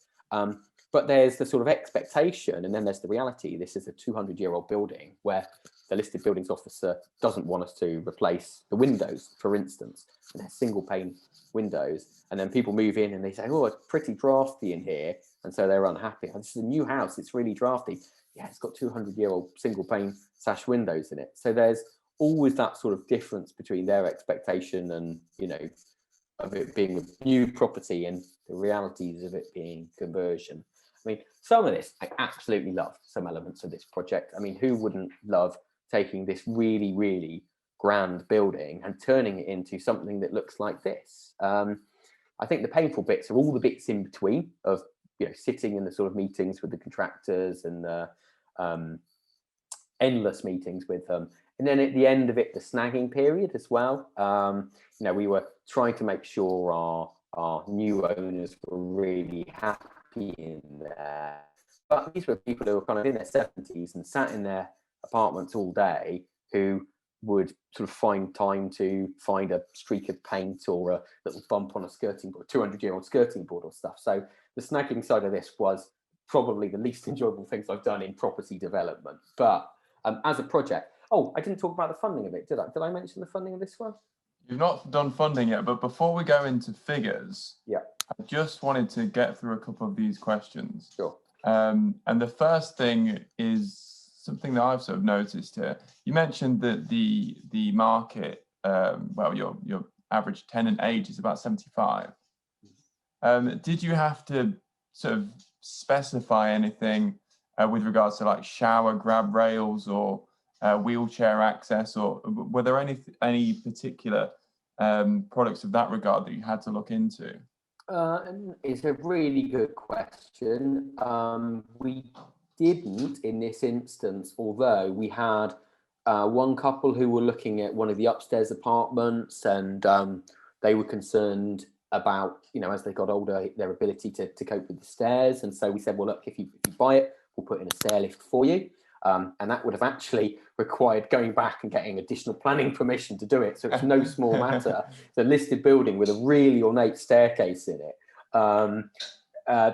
But there's the sort of expectation, and then there's the reality. This is a 200-year-old building where the listed buildings officer doesn't want us to replace the windows, for instance, and they're single pane windows. And then people move in and they say, oh, it's pretty drafty in here. And so they're unhappy. Oh, this is a new house. It's really drafty. Yeah, it's got 200-year-old single pane sash windows in it. So there's always that sort of difference between their expectation and, you know, of it being a new property and the realities of it being conversion. I mean, some of this I absolutely love, some elements of this project. I mean, who wouldn't love taking this really, really grand building and turning it into something that looks like this? I think the painful bits are all the bits in between of, you know, sitting in the sort of meetings with the contractors and the endless meetings with them. And then at the end of it, the snagging period as well. You know, we were trying to make sure our new owners were really happy in there. But these were people who were kind of in their 70s and sat in their apartments all day, who would sort of find time to find a streak of paint or a little bump on a skirting board, 200-year-old skirting board or stuff. So the snagging side of this was probably the least enjoyable things I've done in property development. But as a project, oh, I didn't talk about the funding of it, did I? Did I mention the funding of this one? You've not done funding yet, but before we go into figures, yeah, I just wanted to get through a couple of these questions. Sure. And the first thing is, something that I've sort of noticed here. You mentioned that the market, well, your average tenant age is about 75. Did you have to sort of specify anything with regards to like shower grab rails or wheelchair access, or were there any particular products of that regard that you had to look into? It's a really good question. We didn't in this instance, although we had one couple who were looking at one of the upstairs apartments, and they were concerned about, you know, as they got older, their ability to cope with the stairs. And so we said, well, look, if you buy it, we'll put in a stair lift for you. And that would have actually required going back and getting additional planning permission to do it. So it's no small matter. It's a listed building with a really ornate staircase in it.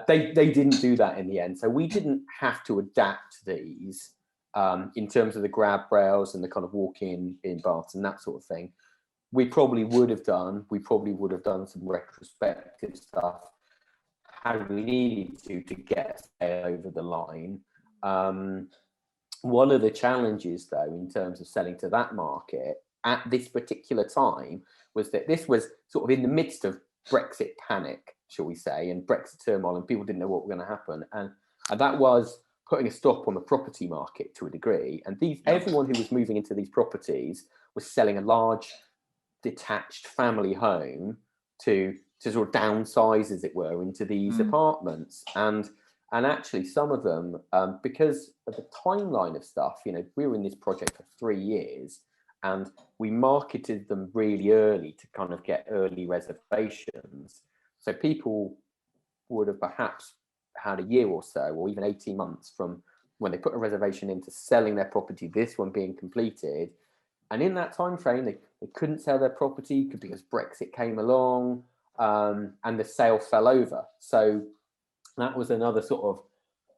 They didn't do that in the end. So we didn't have to adapt these in terms of the grab rails and the kind of walk-in baths and that sort of thing. We probably would have done some retrospective stuff had we needed to get over the line. One of the challenges, though, in terms of selling to that market at this particular time was that this was sort of in the midst of Brexit panic, shall we say, and Brexit turmoil, and people didn't know what was going to happen. And that was putting a stop on the property market to a degree. And everyone who was moving into these properties was selling a large detached family home to sort of downsize, as it were, into these apartments. And actually, some of them, because of the timeline of stuff, you know, we were in this project for 3 years, and we marketed them really early to kind of get early reservations. So people would have perhaps had a year or so, or even 18 months from when they put a reservation into selling their property, this one being completed. And in that time frame, they couldn't sell their property because Brexit came along, and the sale fell over. So that was another sort of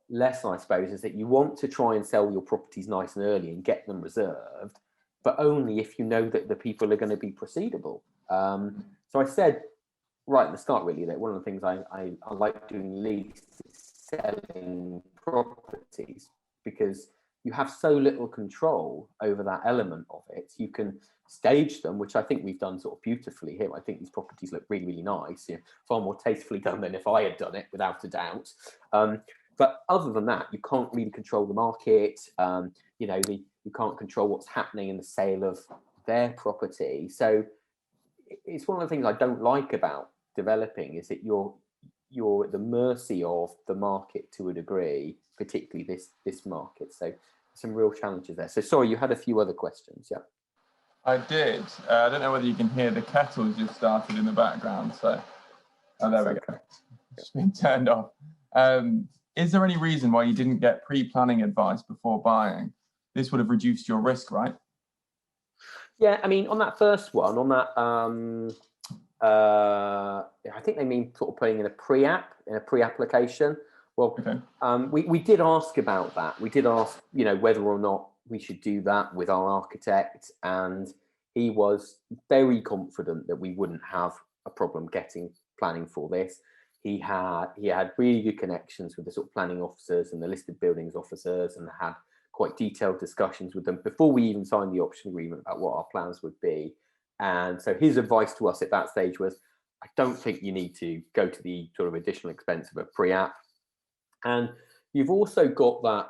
lesson, I suppose, is that you want to try and sell your properties nice and early and get them reserved, but only if you know that the people are going to be proceedable. So I said right at the start, really, that one of the things I like doing Lease is selling properties, because you have so little control over that element of it. You can stage them, which I think we've done sort of beautifully here. I think these properties look really, really nice, you know, far more tastefully done than if I had done it, without a doubt. But other than that, you can't really control the market. You know, you can't control what's happening in the sale of their property. So it's one of the things I don't like about developing, is that you're at the mercy of the market to a degree, particularly this market. So some real challenges there. So sorry, you had a few other questions. Yeah. I did. I don't know whether you can hear the kettle just started in the background. So, there we go. It's been turned off. Is there any reason why you didn't get pre-planning advice before buying? This would have reduced your risk, right? Yeah, I mean, on that first one, on that, I think they mean sort of putting in a pre-application. Well, okay. We did ask about that. We did ask, you know, whether or not we should do that with our architect, and he was very confident that we wouldn't have a problem getting planning for this. He had really good connections with the sort of planning officers and the listed buildings officers, and had quite detailed discussions with them before we even signed the option agreement about what our plans would be. And so his advice to us at that stage was, I don't think you need to go to the sort of additional expense of a pre-app. And you've also got that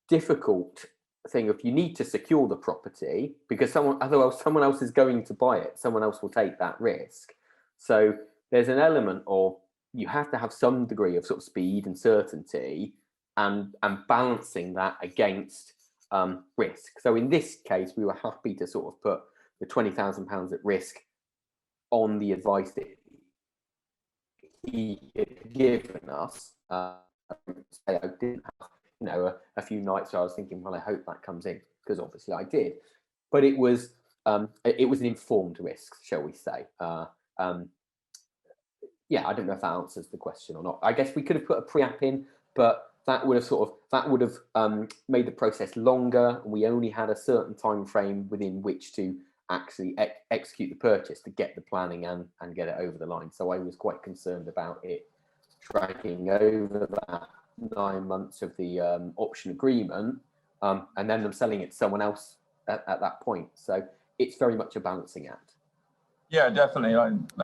difficult thing of, you need to secure the property, because otherwise someone else is going to buy it. Someone else will take that risk. So there's an element of, you have to have some degree of sort of speed and certainty, and balancing that against risk. So in this case, we were happy to sort of put the £20,000 at risk on the advice that he had given us. I didn't have, you know, a few nights where I was thinking, well, I hope that comes in, because obviously I did. But it was an informed risk, shall we say. Yeah, I don't know if that answers the question or not. I guess we could have put a pre-app in, but that would have made the process longer. We only had a certain time frame within which to actually execute the purchase, to get the planning and get it over the line. So I was quite concerned about it dragging over that 9 months of the option agreement, and then them selling it to someone else at that point. So it's very much a balancing act. Yeah, definitely.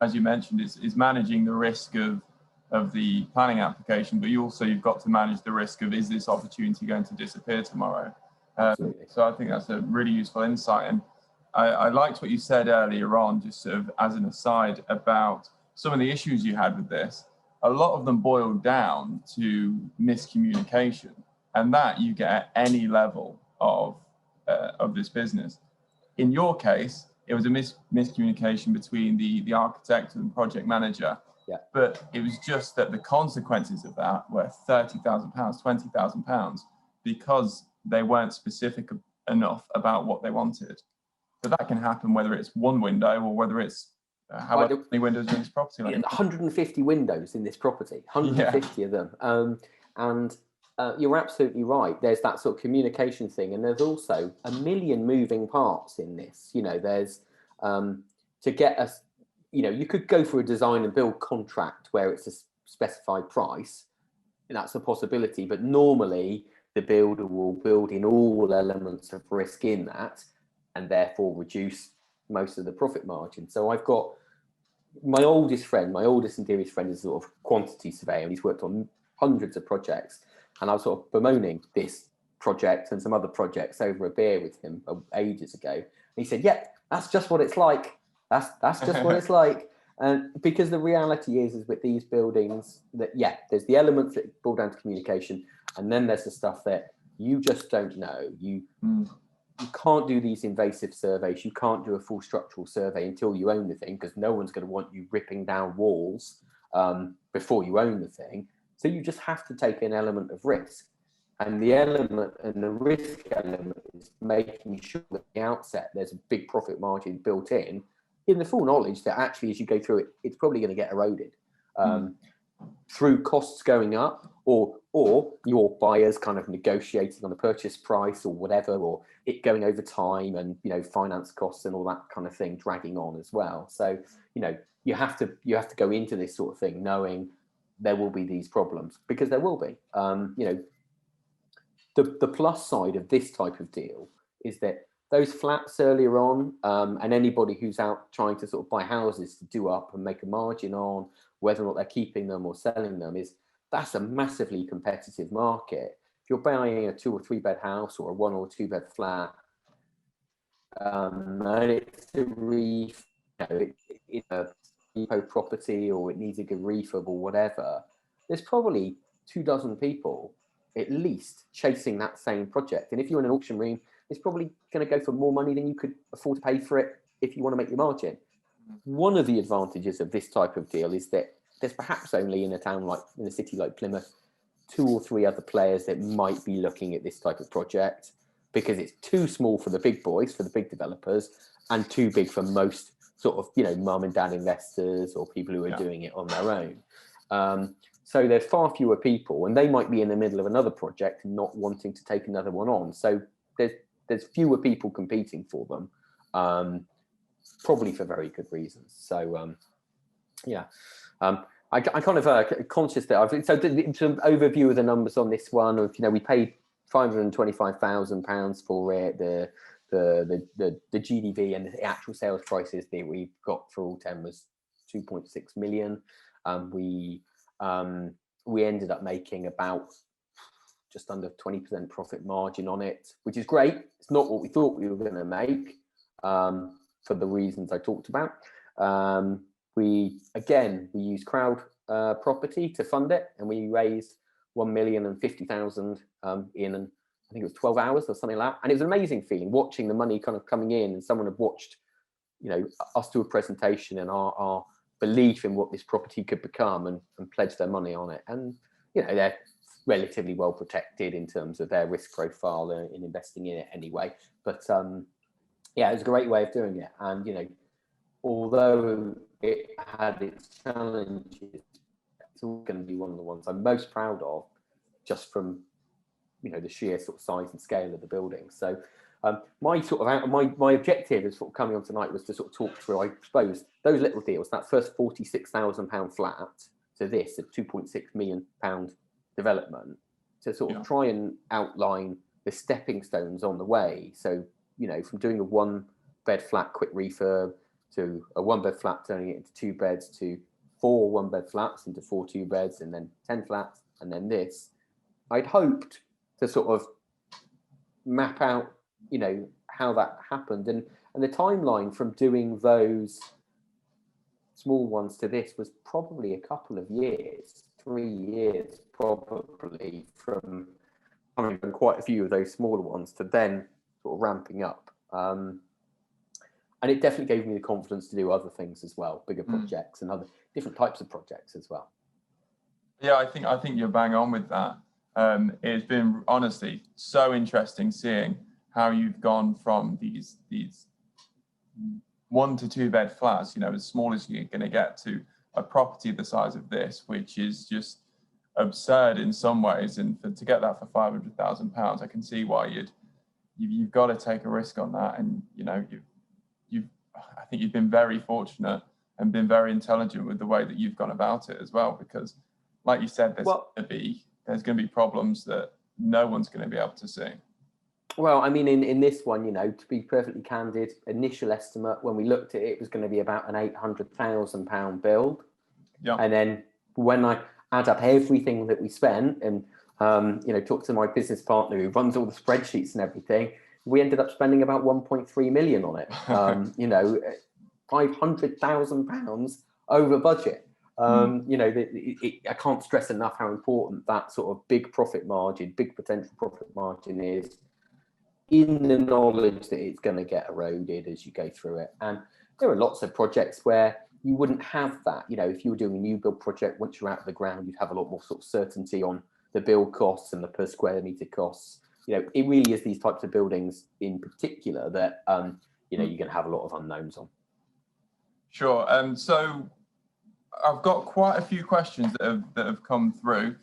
As you mentioned, it's managing the risk of the planning application, but you've got to manage the risk of, is this opportunity going to disappear tomorrow? So I think that's a really useful insight. And I liked what you said earlier on, just sort of as an aside, about some of the issues you had with this. A lot of them boiled down to miscommunication, and that you get at any level of this business. In your case, it was a miscommunication between the architect and project manager. Yeah. But it was just that the consequences of that were £30,000, £20,000, because they weren't specific enough about what they wanted. So that can happen whether it's one window or whether it's how many windows in this property. Like 150 windows in this property, 150 of them. And you're absolutely right. There's that sort of communication thing, and there's also a million moving parts in this. You know, there's to get us. You know, you could go for a design and build contract where it's a specified price, and that's a possibility. But normally, the builder will build in all elements of risk in that, and therefore reduce most of the profit margin. So I've got my oldest and dearest friend is a sort of quantity surveyor, and he's worked on hundreds of projects. And I was sort of bemoaning this project and some other projects over a beer with him ages ago. And he said, "Yeah, that's just what it's like. That's just what it's like." And because the reality is with these buildings that, yeah, there's the elements that boil down to communication, and then there's the stuff that you just don't know. You can't do these invasive surveys. You can't do a full structural survey until you own the thing, because no one's going to want you ripping down walls before you own the thing. So you just have to take an element of risk. And the risk element is making sure that at the outset there's a big profit margin built in the full knowledge that actually as you go through it, it's probably going to get eroded through costs going up, or your buyers kind of negotiating on the purchase price or whatever, or it going over time, and finance costs and all that kind of thing dragging on as well. So you have to go into this sort of thing knowing there will be these problems, because there will be. The plus side of this type of deal is that those flats earlier on, and anybody who's out trying to sort of buy houses to do up and make a margin on whether or not they're keeping them or selling them, that's a massively competitive market. If you're buying a 2 or 3 bed house or a 1 or 2 bed flat, and it's a it's a repo property, or it needs a good refurb or whatever, there's probably 24 people at least chasing that same project. And if you're in an auction room, it's probably going to go for more money than you could afford to pay for it if you want to make your margin. One of the advantages of this type of deal is that there's perhaps only in a city like Plymouth, 2 or 3 other players that might be looking at this type of project, because it's too small for the big boys, for the big developers, and too big for most sort of, mum and dad investors or people who are doing it on their own. So there's far fewer people, and they might be in the middle of another project and not wanting to take another one on. So there's fewer people competing for them, probably for very good reasons. So I kind of conscious that so some overview of the numbers on this one. Of we paid £525,000 for it. The GDV and the actual sales prices that we got for all 10 was 2.6 million. We ended up making about just under 20% profit margin on it, which is great. It's not what we thought we were going to make, for the reasons I talked about. We used crowd property to fund it, and we raised £1,050,000 in, I think it was 12 hours or something like that. And it was an amazing feeling watching the money kind of coming in, and someone had watched, us do a presentation and our belief in what this property could become, and pledged their money on it. And they're relatively well protected in terms of their risk profile in investing in it anyway. But it was a great way of doing it. And although it had its challenges, it's all going to be one of the ones I'm most proud of, just from the sheer sort of size and scale of the building. So my objective is sort of coming on tonight was to sort of talk through, I suppose, those little deals, that first £46,000 flat to this, a £2.6 million development, to sort of try and outline the stepping stones on the way. So, you know, from doing a 1-bed flat quick refurb to a 1-bed flat turning it into 2 beds to 4 1-bed flats into 4 2-beds and then 10 flats and then this, I'd hoped to sort of map out, you know, how that happened. And the timeline from doing those small ones to this was probably a couple of years, 3 years probably, from having done quite a few of those smaller ones to then sort of ramping up. And it definitely gave me the confidence to do other things as well, bigger projects and other different types of projects as well. Yeah, I think you're bang on with that. It's been honestly so interesting seeing how you've gone from these 1 to 2 bed flats, you know, as small as you're going to get, to a property the size of this, which is just absurd in some ways. And to get that for £500,000, I can see why you've got to take a risk on that. And you know, I think you've been very fortunate and been very intelligent with the way that you've gone about it as well, because like you said, there's going to be problems that no one's going to be able to see. Well, I mean, in this one, you know, to be perfectly candid, initial estimate when we looked at it, it was going to be about an £800,000 build. Yeah. And then when I add up everything that we spent and, you know, talk to my business partner who runs all the spreadsheets and everything, we ended up spending about 1.3 million on it. You know, £500,000 over budget. You know, I can't stress enough how important that sort of big profit margin, big potential profit margin is, in the knowledge that it's going to get eroded as you go through it. And there are lots of projects where you wouldn't have that. You know, if you were doing a new build project, once you're out of the ground, you'd have a lot more sort of certainty on the build costs and the per square meter costs. You know, it really is these types of buildings in particular that, you know, you're going to have a lot of unknowns on. Sure. So I've got quite a few questions that have come through.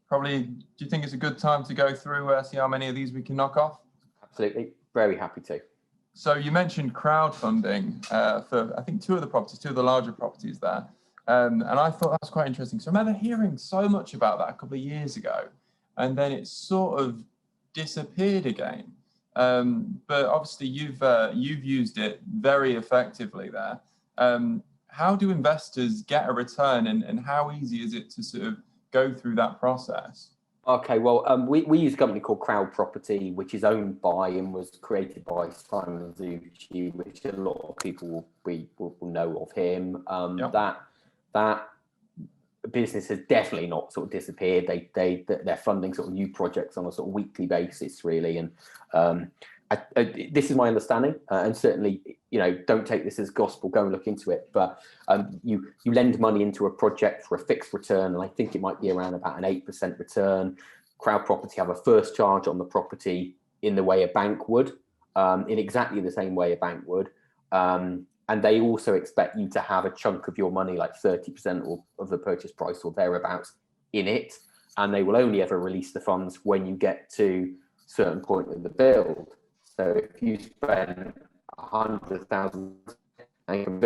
Probably, do you think it's a good time to go through, see how many of these we can knock off? Absolutely. Very happy to. So you mentioned crowdfunding for, I think, 2 of the larger properties there. And I thought that was quite interesting. So I remember hearing so much about that a couple of years ago, and then it sort of disappeared again. But obviously you've used it very effectively there. How do investors get a return, and how easy is it to sort of go through that process? Okay, well, we use a company called Crowd Property, which is owned by and was created by Simon Zucchi, which a lot of people will know of him. That business has definitely not sort of disappeared. They're funding sort of new projects on a sort of weekly basis, really. And this is my understanding, and certainly, you know, don't take this as gospel, go and look into it, but you lend money into a project for a fixed return, and I think it might be around about an 8% return. Crowd Property have a first charge on the property in the way a bank would, in exactly the same way a bank would, and they also expect you to have a chunk of your money, like 30% of the purchase price or thereabouts, in it, and they will only ever release the funds when you get to a certain point of the build. So if you spend £100,000 and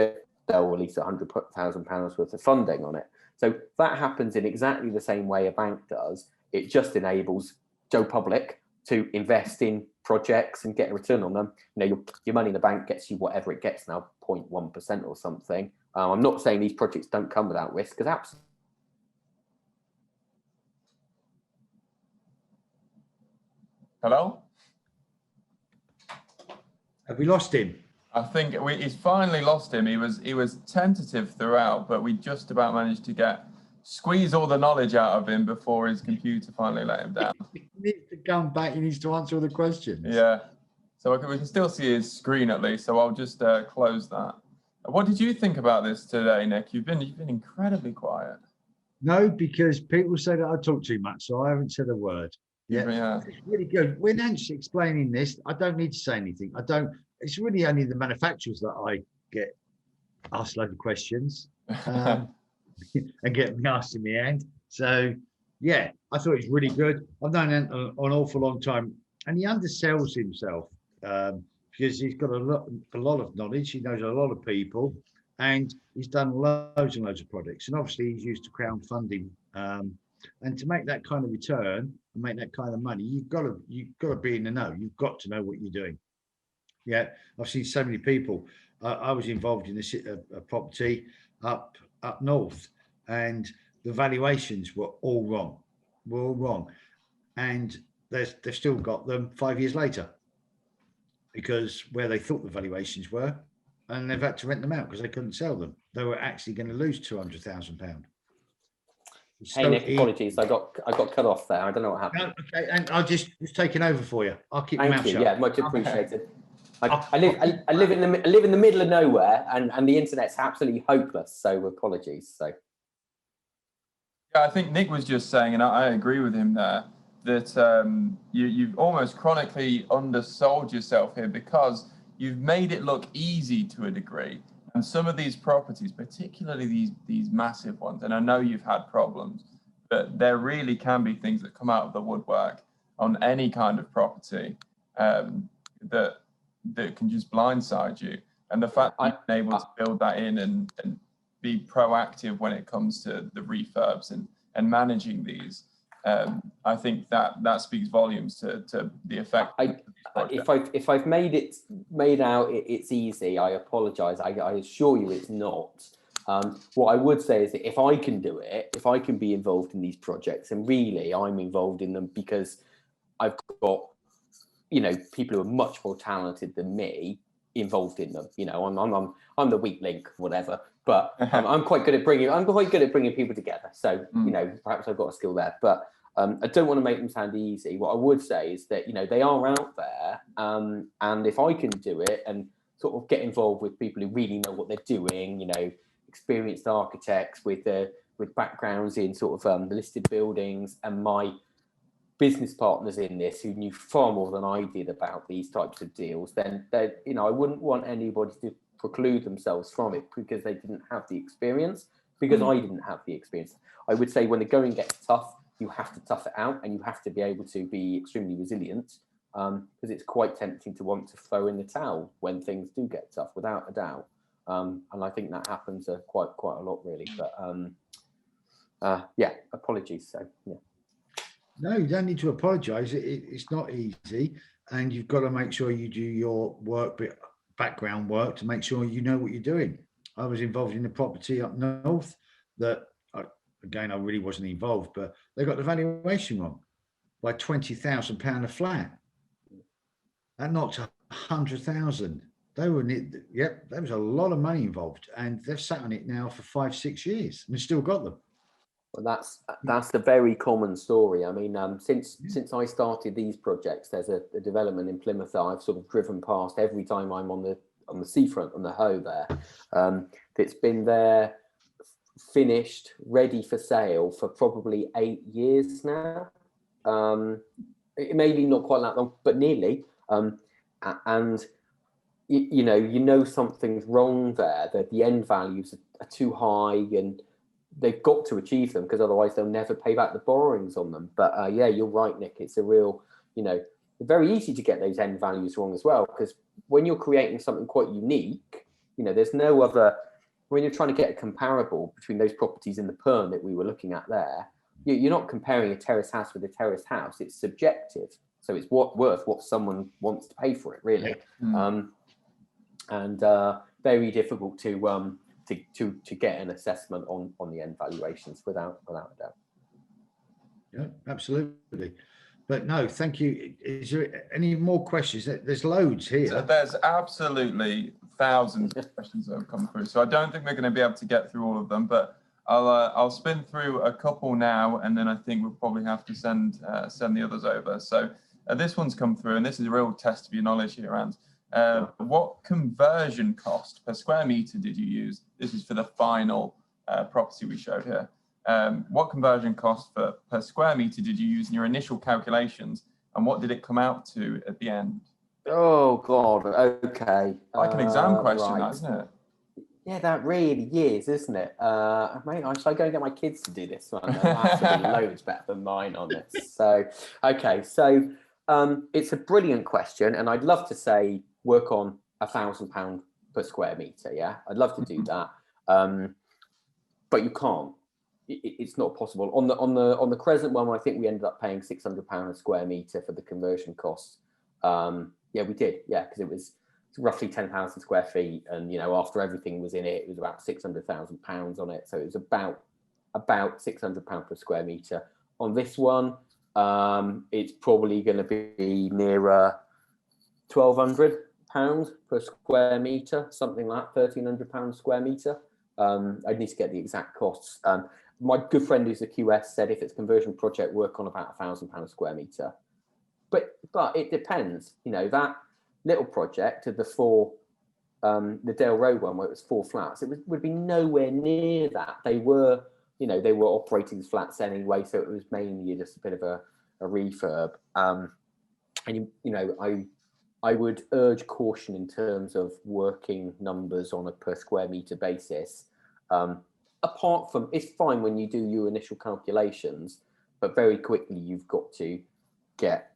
they'll release £100,000 worth of funding on it. So that happens in exactly the same way a bank does. It just enables Joe Public to invest in projects and get a return on them. You know, your money in the bank gets you whatever it gets now, 0.1% or something. I'm not saying these projects don't come without risk, because absolutely. Hello? Have we lost him? I think he's finally lost him. He was tentative throughout, but we just about managed to squeeze all the knowledge out of him before his computer finally let him down. He needs to come back. He needs to answer all the questions. Yeah. So we can still see his screen at least. So I'll just close that. What did you think about this today, Nick? You've been incredibly quiet. No, because people say that I talk too much, so I haven't said a word. Yeah. It's really good. When Ant's explaining this, I don't need to say anything. It's really only the manufacturers that I get asked a load of questions and get me asked in the end. So yeah, I thought it's really good. I've known Ant an awful long time, and he undersells himself because he's got a lot of knowledge. He knows a lot of people, and he's done loads and loads of projects. And obviously, he's used to crowdfunding And to make that kind of return and make that kind of money, you've got to be in the know. You've got to know what you're doing. Yeah, I've seen so many people. I was involved in a property up north, and the valuations were all wrong, and they've still got them 5 years later because where they thought the valuations were, and they've had to rent them out because they couldn't sell them. They were actually going to lose £200,000. Hey Nick, apologies, I got cut off there. I don't know what happened. No, okay, and I'll just taking over for you. I'll keep your mouth shut. Yeah, much appreciated. I live in the middle of nowhere, and the internet's absolutely hopeless. So apologies. So yeah, I think Nick was just saying, and I agree with him there, that you've almost chronically undersold yourself here because you've made it look easy to a degree. And some of these properties, particularly these massive ones, and I know you've had problems, but there really can be things that come out of the woodwork on any kind of property that can just blindside you. And the fact that you've been able to build that in and be proactive when it comes to the refurbs and managing these, I think that speaks volumes to the effect. If I've made out it's easy, I apologise. I assure you it's not. What I would say is that if I can do it, if I can be involved in these projects, and really I'm involved in them because I've got, people who are much more talented than me involved in them. I'm the weak link, whatever. But I'm quite good at bringing people together. So perhaps I've got a skill there. But I don't want to make them sound easy. What I would say is that they are out there, and if I can do it and sort of get involved with people who really know what they're doing, experienced architects with backgrounds in sort of listed buildings, and my business partners in this who knew far more than I did about these types of deals, then I wouldn't want anybody to preclude themselves from it because they didn't have the experience, because I didn't have the experience. I would say when the going gets tough, you have to tough it out, and you have to be able to be extremely resilient, because it's quite tempting to want to throw in the towel when things do get tough, without a doubt. And I think that happens quite a lot, really. But yeah, apologies. So yeah. No, you don't need to apologise. It's not easy, and you've got to make sure you do your background work to make sure you know what you're doing. I was involved in the property up north that, again, I really wasn't involved, but they got the valuation wrong by £20,000 a flat. That knocked 100,000. They were, there was a lot of money involved, and they've sat on it now for 5-6 years and still got them. Well, that's the very common story. I mean, since I started these projects, there's a development in Plymouth that I've sort of driven past every time I'm on the seafront, on the Hoe there. That's been there, finished, ready for sale for probably 8 years now. It may be not quite that long, but nearly. And something's wrong there. That the end values are too high, and they've got to achieve them because otherwise they'll never pay back the borrowings on them. But yeah, you're right, Nick. It's a real, very easy to get those end values wrong as well, because when you're creating something quite unique, there's no other. When you're trying to get a comparable between those properties in the perm that we were looking at there, you're not comparing a terrace house with a terrace house. It's subjective, so it's worth what someone wants to pay for it, really. Yeah. And very difficult to get an assessment on the end valuations without a doubt. Yeah, absolutely. But no, thank you. Is there any more questions? There's loads here. So there's absolutely thousands of questions that have come through. So I don't think we're going to be able to get through all of them, but I'll spin through a couple now, and then I think we'll probably have to send the others over. So this one's come through, and this is a real test of your knowledge here, Ant. What conversion cost per square meter did you use? This is for the final property we showed here. What conversion cost per square meter did you use in your initial calculations, and what did it come out to at the end? Oh God, okay. Like an exam question, right. That, isn't it? Yeah, that really is, isn't it? Mate, should I go and get my kids to do this one? They'll have to be loads better than mine on this. So, okay, so it's a brilliant question, and I'd love to say work on £1,000 per square meter. Yeah, I'd love to do that, but you can't. it's not possible. On the Crescent one, I think we ended up paying £600 a square metre for the conversion costs. Yeah, we did. Yeah, because it was roughly 10,000 square feet, and after everything was in it, it was about £600,000 on it. So it was about £600 per square metre. On this one, it's probably going to be nearer £1,200 per square metre, something like £1,300 square metre. I'd need to get the exact costs. My good friend who's a QS said if it's conversion project, work on about £1,000 a square metre. But it depends. That little project of the Dale Road one where it was 4 flats, would be nowhere near that. They were operating as flats anyway, so it was mainly just a bit of a refurb. I would urge caution in terms of working numbers on a per square metre basis. Apart from, it's fine when you do your initial calculations, but very quickly you've got to get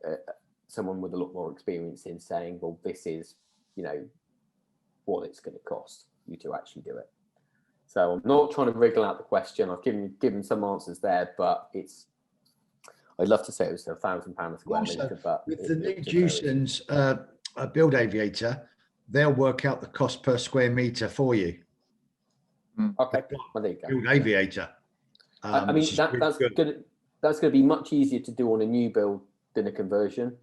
someone with a lot more experience in saying, well, this is, what it's going to cost you to actually do it. So I'm not trying to wriggle out the question. I've given some answers there, but I'd love to say it was £1,000 a square metre, but with the new Dewson's Build Aviator, they'll work out the cost per square metre for you. Okay, well, there you go. Build Aviator. I mean, that's going to be much easier to do on a new build than a conversion.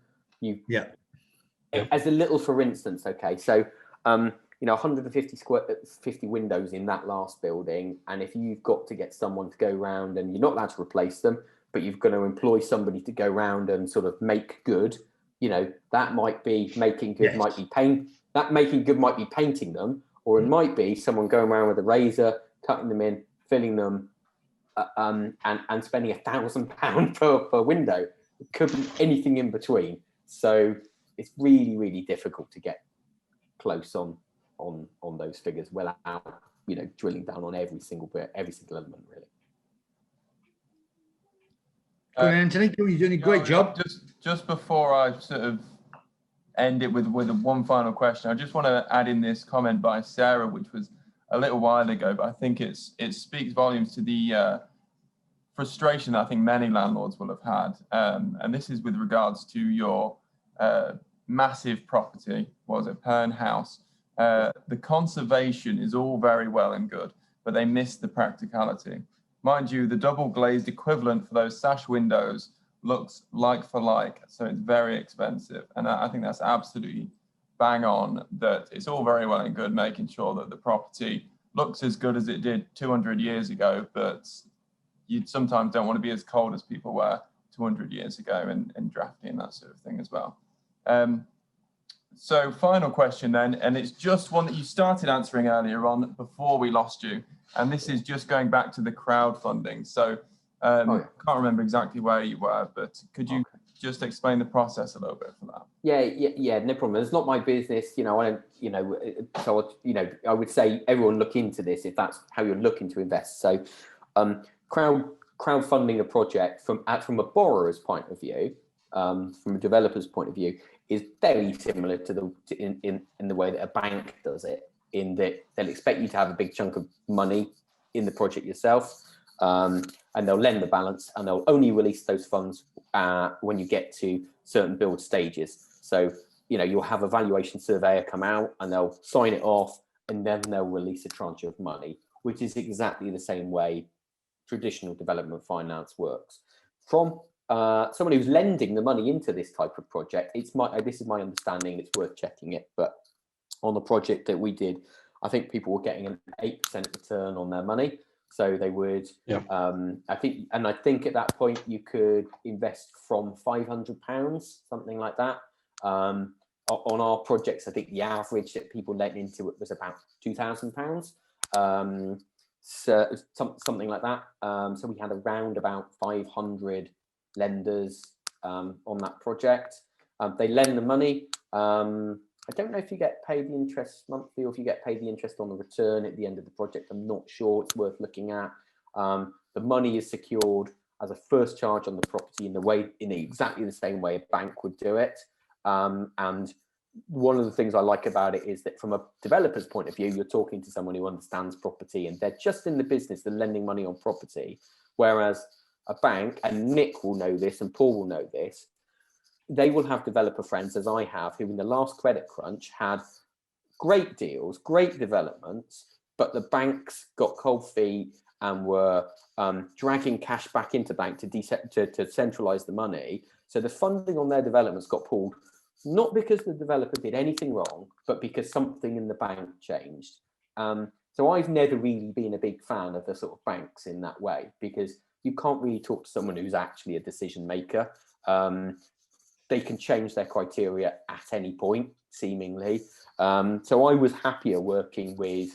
As a little, for instance, okay, so 150 windows in that last building, and if you've got to get someone to go round, and you're not allowed to replace them, but you've got to employ somebody to go round and sort of make good, that might be making good, might be making good might be painting them, or it might be someone going around with a razor, cutting them in, filling them, and spending £1,000 per window. It could be anything in between. So it's really, really difficult to get close on those figures without drilling down on every single bit, every single element, really. Good, Anthony. You're doing a great job. Just before I sort of end it with one final question, I just want to add in this comment by Sarah, which was a little while ago, but I think it speaks volumes to the frustration that I think many landlords will have had, and this is with regards to your massive property. What was it, Pern House? The conservation is all very well and good, but they miss the practicality. Mind you, the double glazed equivalent for those sash windows looks like for like, so it's very expensive. And I think that's absolutely bang on, that it's all very well and good making sure that the property looks as good as it did 200 years ago, but you sometimes don't want to be as cold as people were 200 years ago, and drafty and that sort of thing as well. So final question then, and it's just one that you started answering earlier on before we lost you. And this is just going back to the crowdfunding. So can't remember exactly where you were, but could you just explain the process a little bit for that? Yeah, no problem. It's not my business, I don't, so, I would say everyone look into this if that's how you're looking to invest. So crowdfunding a project from a borrower's point of view, from a developer's point of view, is very similar to in the way that a bank does it, in that they'll expect you to have a big chunk of money in the project yourself, and they'll lend the balance, and they'll only release those funds when you get to certain build stages. So, you'll have a valuation surveyor come out and they'll sign it off, and then they'll release a tranche of money, which is exactly the same way traditional development finance works. From someone who's lending the money into this type of project, this is my understanding, it's worth checking it, but on the project that we did, I think people were getting an 8% return on their money. So they would, I think at that point you could invest from £500, something like that. On our projects, I think the average that people lent into it was about £2,000. So something like that. So we had around about 500 lenders on that project. They lend the money. I don't know if you get paid the interest monthly or if you get paid the interest on the return at the end of the project. I'm not sure. It's worth looking at. The money is secured as a first charge on the property in exactly the same way a bank would do it. And one of the things I like about it is that from a developer's point of view, you're talking to someone who understands property and they're just in the business of lending money on property. Whereas a bank, and Nick will know this and Paul will know this, they will have developer friends, as I have, who in the last credit crunch had great deals, great developments, but the banks got cold feet and were dragging cash back into bank to centralize the money. So the funding on their developments got pulled, not because the developer did anything wrong, but because something in the bank changed. So I've never really been a big fan of the sort of banks in that way, because you can't really talk to someone who's actually a decision maker. They can change their criteria at any point, seemingly. So I was happier working with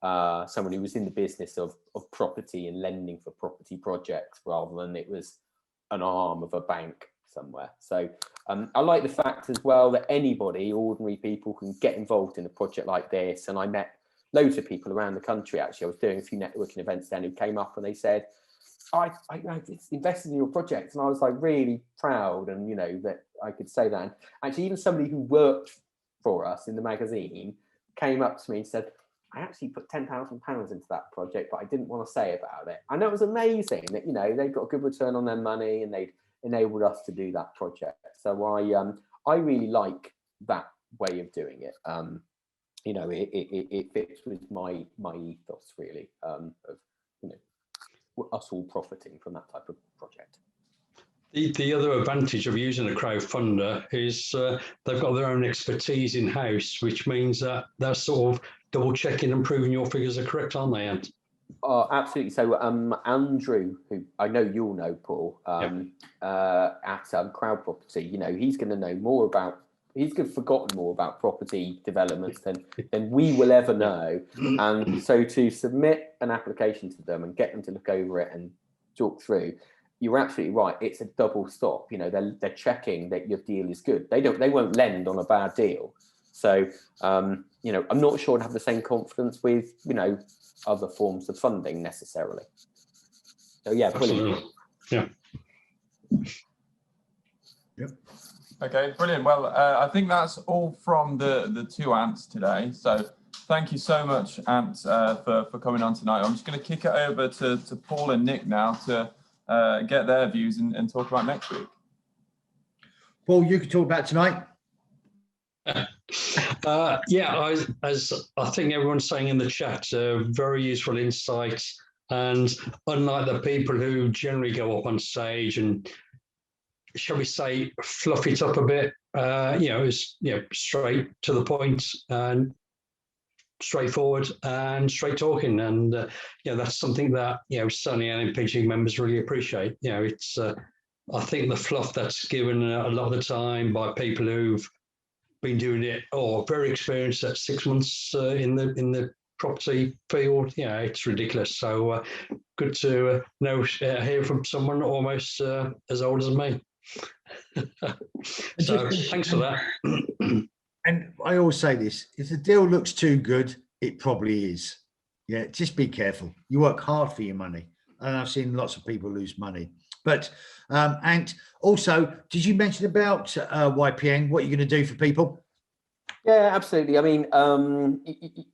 someone who was in the business of property and lending for property projects, rather than it was an arm of a bank somewhere. So I like the fact as well that anybody, ordinary people, can get involved in a project like this. And I met loads of people around the country. Actually, I was doing a few networking events then, who came up and they said, I invested in your project, and I was like really proud, and you know, that I could say that. And actually, even somebody who worked for us in the magazine came up to me and said, I actually put £10,000 into that project, but I didn't want to say about it. I know it was amazing that, you know, they got a good return on their money and they'd enabled us to do that project. So I really like that way of doing it. You know, it fits with my ethos really, of, you know, us all profiting from that type of project. The other advantage of using a crowdfunder is they've got their own expertise in house, which means that they're sort of double checking and proving your figures are correct, aren't they, Ant? Oh, absolutely. So Andrew, who I know you'll know, Paul, at Crowd Property, you know, he's going to know more about, he's forgotten more about property developments than we will ever know. And so to submit an application to them and get them to look over it and talk through, you're absolutely right. It's a double stop. You know, they're checking that your deal is good. They won't lend on a bad deal. So, you know, I'm not sure I'd have the same confidence with, you know, other forms of funding necessarily. So yeah, brilliant. Yeah. Yep. Okay, brilliant. Well, I think that's all from the two Ants today. So thank you so much, Ant, for coming on tonight. I'm just going to kick it over to Paul and Nick now to get their views and talk about next week. Paul, you can talk about tonight. Yeah, as I think everyone's saying in the chat, very useful insights. And unlike the people who generally go up on stage and, shall we say, fluff it up a bit, you know, it's, you know, straight to the point and straightforward and straight talking. And, you know, that's something that, you know, certainly NMPG members really appreciate. You know, it's, I think the fluff that's given a lot of the time by people who've been doing it or very experienced at 6 months in the property field, yeah, it's ridiculous. So good to hear from someone almost as old as me. So thanks for that. And I always say this: if the deal looks too good, it probably is. Yeah, just be careful. You work hard for your money, and I've seen lots of people lose money. But and also, did you mention about YPN? What you're going to do for people? Yeah, absolutely. I mean,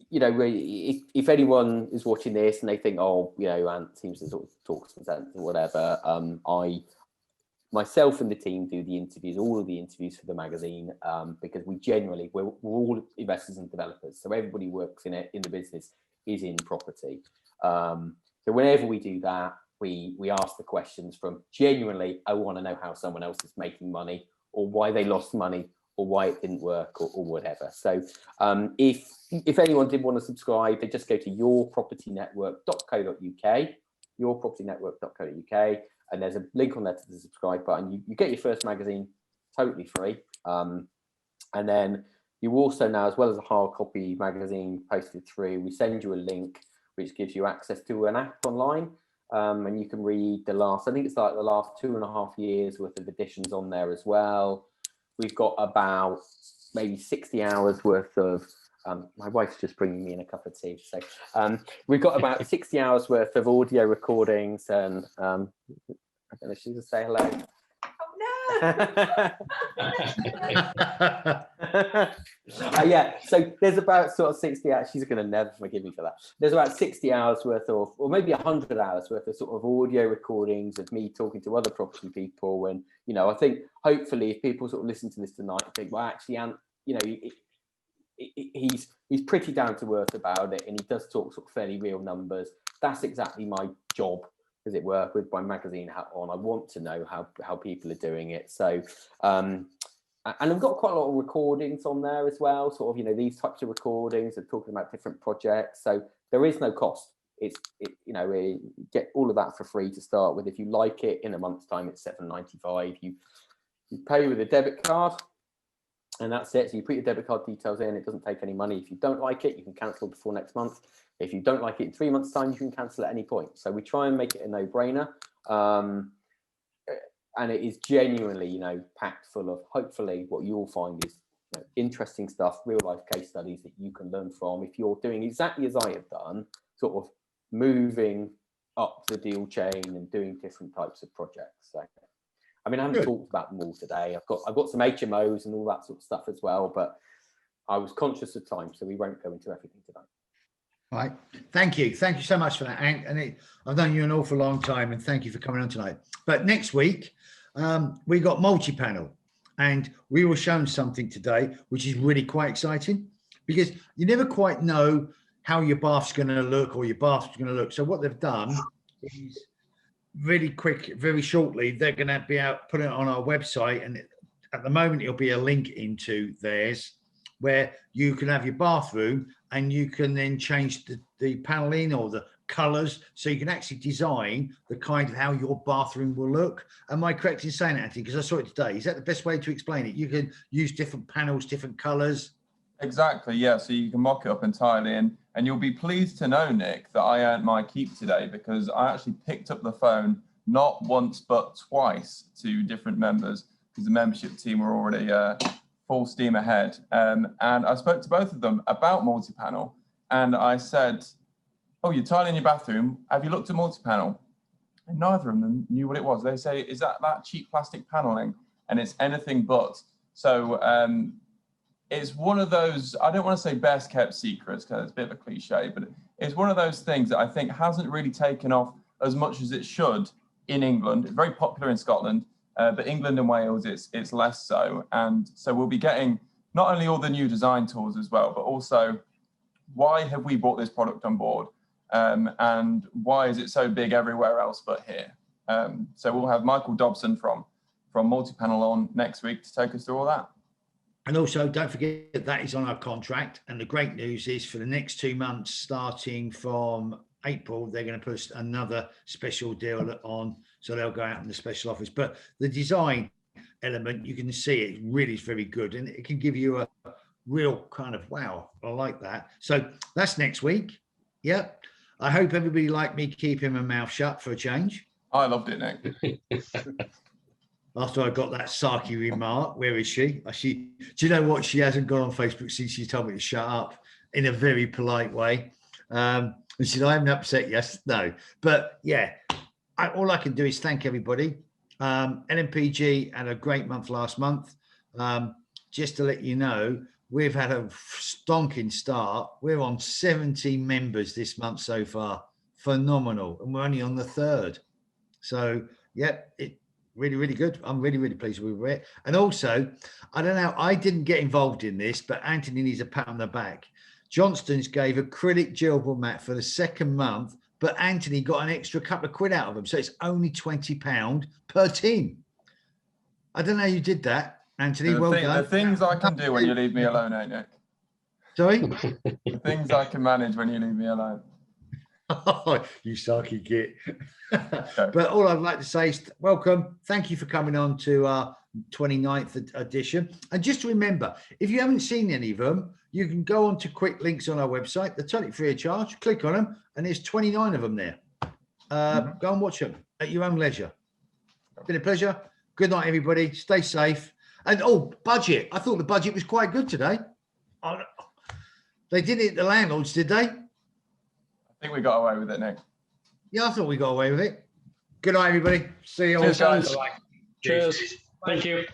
you know, if anyone is watching this and they think, oh, you know, Ant seems to sort of talk some sense or whatever, myself and the team do the interviews, all of the interviews for the magazine, because we're all investors and developers. So everybody who works in the business is in property. So whenever we do that, we ask the questions from genuinely, I want to know how someone else is making money, or why they lost money, or why it didn't work, or whatever. So if anyone did want to subscribe, they just go to yourpropertynetwork.co.uk, yourpropertynetwork.co.uk, and there's a link on there to the subscribe button. You get your first magazine totally free. And then you also now, as well as a hard copy magazine posted through, we send you a link which gives you access to an app online. And you can read I think it's like the last 2.5 years worth of editions on there as well. We've got about maybe 60 hours worth of, my wife's just bringing me in a cup of tea. So we've got about 60 hours worth of audio recordings, and I don't know if she's going to say hello. Oh Yeah, so there's about sort of 60 hours. She's going to never forgive me for that. There's about 60 hours worth of, or maybe 100 hours worth of sort of audio recordings of me talking to other property people. And, you know, I think hopefully if people sort of listen to this tonight and think, well, actually, and, you know, he's pretty down to earth about it, and he does talk sort of fairly real numbers. That's exactly my job, as it were, with my magazine hat on. I want to know how people are doing it. So, and I've got quite a lot of recordings on there as well, sort of, you know, these types of recordings of talking about different projects. So there is no cost. You know, you get all of that for free to start with. If you like it, in a month's time, it's $7.95. You pay with a debit card, and that's it. So you put your debit card details in. It doesn't take any money. If you don't like it, you can cancel before next month. If you don't like it in 3 months' time, you can cancel at any point. So we try and make it a no-brainer. And it is genuinely, you know, packed full of, hopefully, what you'll find is, you know, interesting stuff, real-life case studies that you can learn from if you're doing exactly as I have done, sort of moving up the deal chain and doing different types of projects. So, I mean, I haven't talked about them all today. I've got some HMOs and all that sort of stuff as well, but I was conscious of time, so we won't go into everything today. All right. Thank you so much for that, Ant. And I've known you an awful long time, and thank you for coming on tonight. But next week, we got multi-panel, and we were shown something today, which is really quite exciting, because you never quite know how your bath's going to look or your bath's going to look. So what they've done is really quick, very shortly, they're going to be out, put it on our website. And at the moment, it'll be a link into theirs where you can have your bathroom and you can then change the paneling or the colors, so you can actually design the kind of how your bathroom will look. Am I correct in saying that, Anthony? Because I saw it today. Is that the best way to explain it? You can use different panels, different colors. Exactly, yeah. So you can mock it up entirely, and you'll be pleased to know, Nick, that I earned my keep today, because I actually picked up the phone not once but twice to different members, because the membership team were already full steam ahead. And I spoke to both of them about multi-panel, and I said, oh, you're tiling your bathroom. Have you looked at multi-panel? And neither of them knew what it was. They say, is that cheap plastic paneling? And it's anything but. So it's one of those, I don't want to say best kept secrets, because it's a bit of a cliche, but it's one of those things that I think hasn't really taken off as much as it should in England. It's very popular in Scotland, but England and Wales, it's less so. And so we'll be getting not only all the new design tools as well, but also why have we brought this product on board? And why is it so big everywhere else but here? So we'll have Michael Dobson from Multi-Panel on next week to take us through all that. And also, don't forget that is on our contract. And the great news is for the next 2 months, starting from April, they're going to put another special deal on. So they'll go out in the special offers. But the design element, you can see it really is very good. And it can give you a real kind of, wow, I like that. So that's next week. Yep. I hope everybody liked me keeping my mouth shut for a change. I loved it, Nick. After I got that sarky remark, where is she? Do you know what? She hasn't gone on Facebook since she told me to shut up in a very polite way. And she said, I haven't upset you. No. But yeah, all I can do is thank everybody. LMPG had a great month last month. Just to let you know, we've had a stonking start. We're on 70 members this month so far. Phenomenal. And we're only on the 3rd. So, yeah, really, really good. I'm really, really pleased with it. And also, I don't know, I didn't get involved in this, but Anthony needs a pat on the back. Johnston's gave acrylic gerbil mat for the 2nd month, but Anthony got an extra couple of quid out of them. So it's only £20 per team. I don't know how you did that, Anthony. Well done. The things I can do when you leave me alone, eh, Nick? Sorry? The things I can manage when you leave me alone. Oh, you sarky git. Okay. But all I'd like to say is welcome. Thank you for coming on to our 29th edition. And just remember, if you haven't seen any of them, you can go on to quick links on our website. They're totally free of charge. Click on them, and there's 29 of them there. Go and watch them at your own leisure. Been a pleasure. Good night, everybody. Stay safe. And budget. I thought the budget was quite good today. They didn't hit the landlords, did they? I think we got away with it, Nick. Yeah, I thought we got away with it. Good night, everybody. See you all. Cheers, guys. Cheers. Bye. Thank you.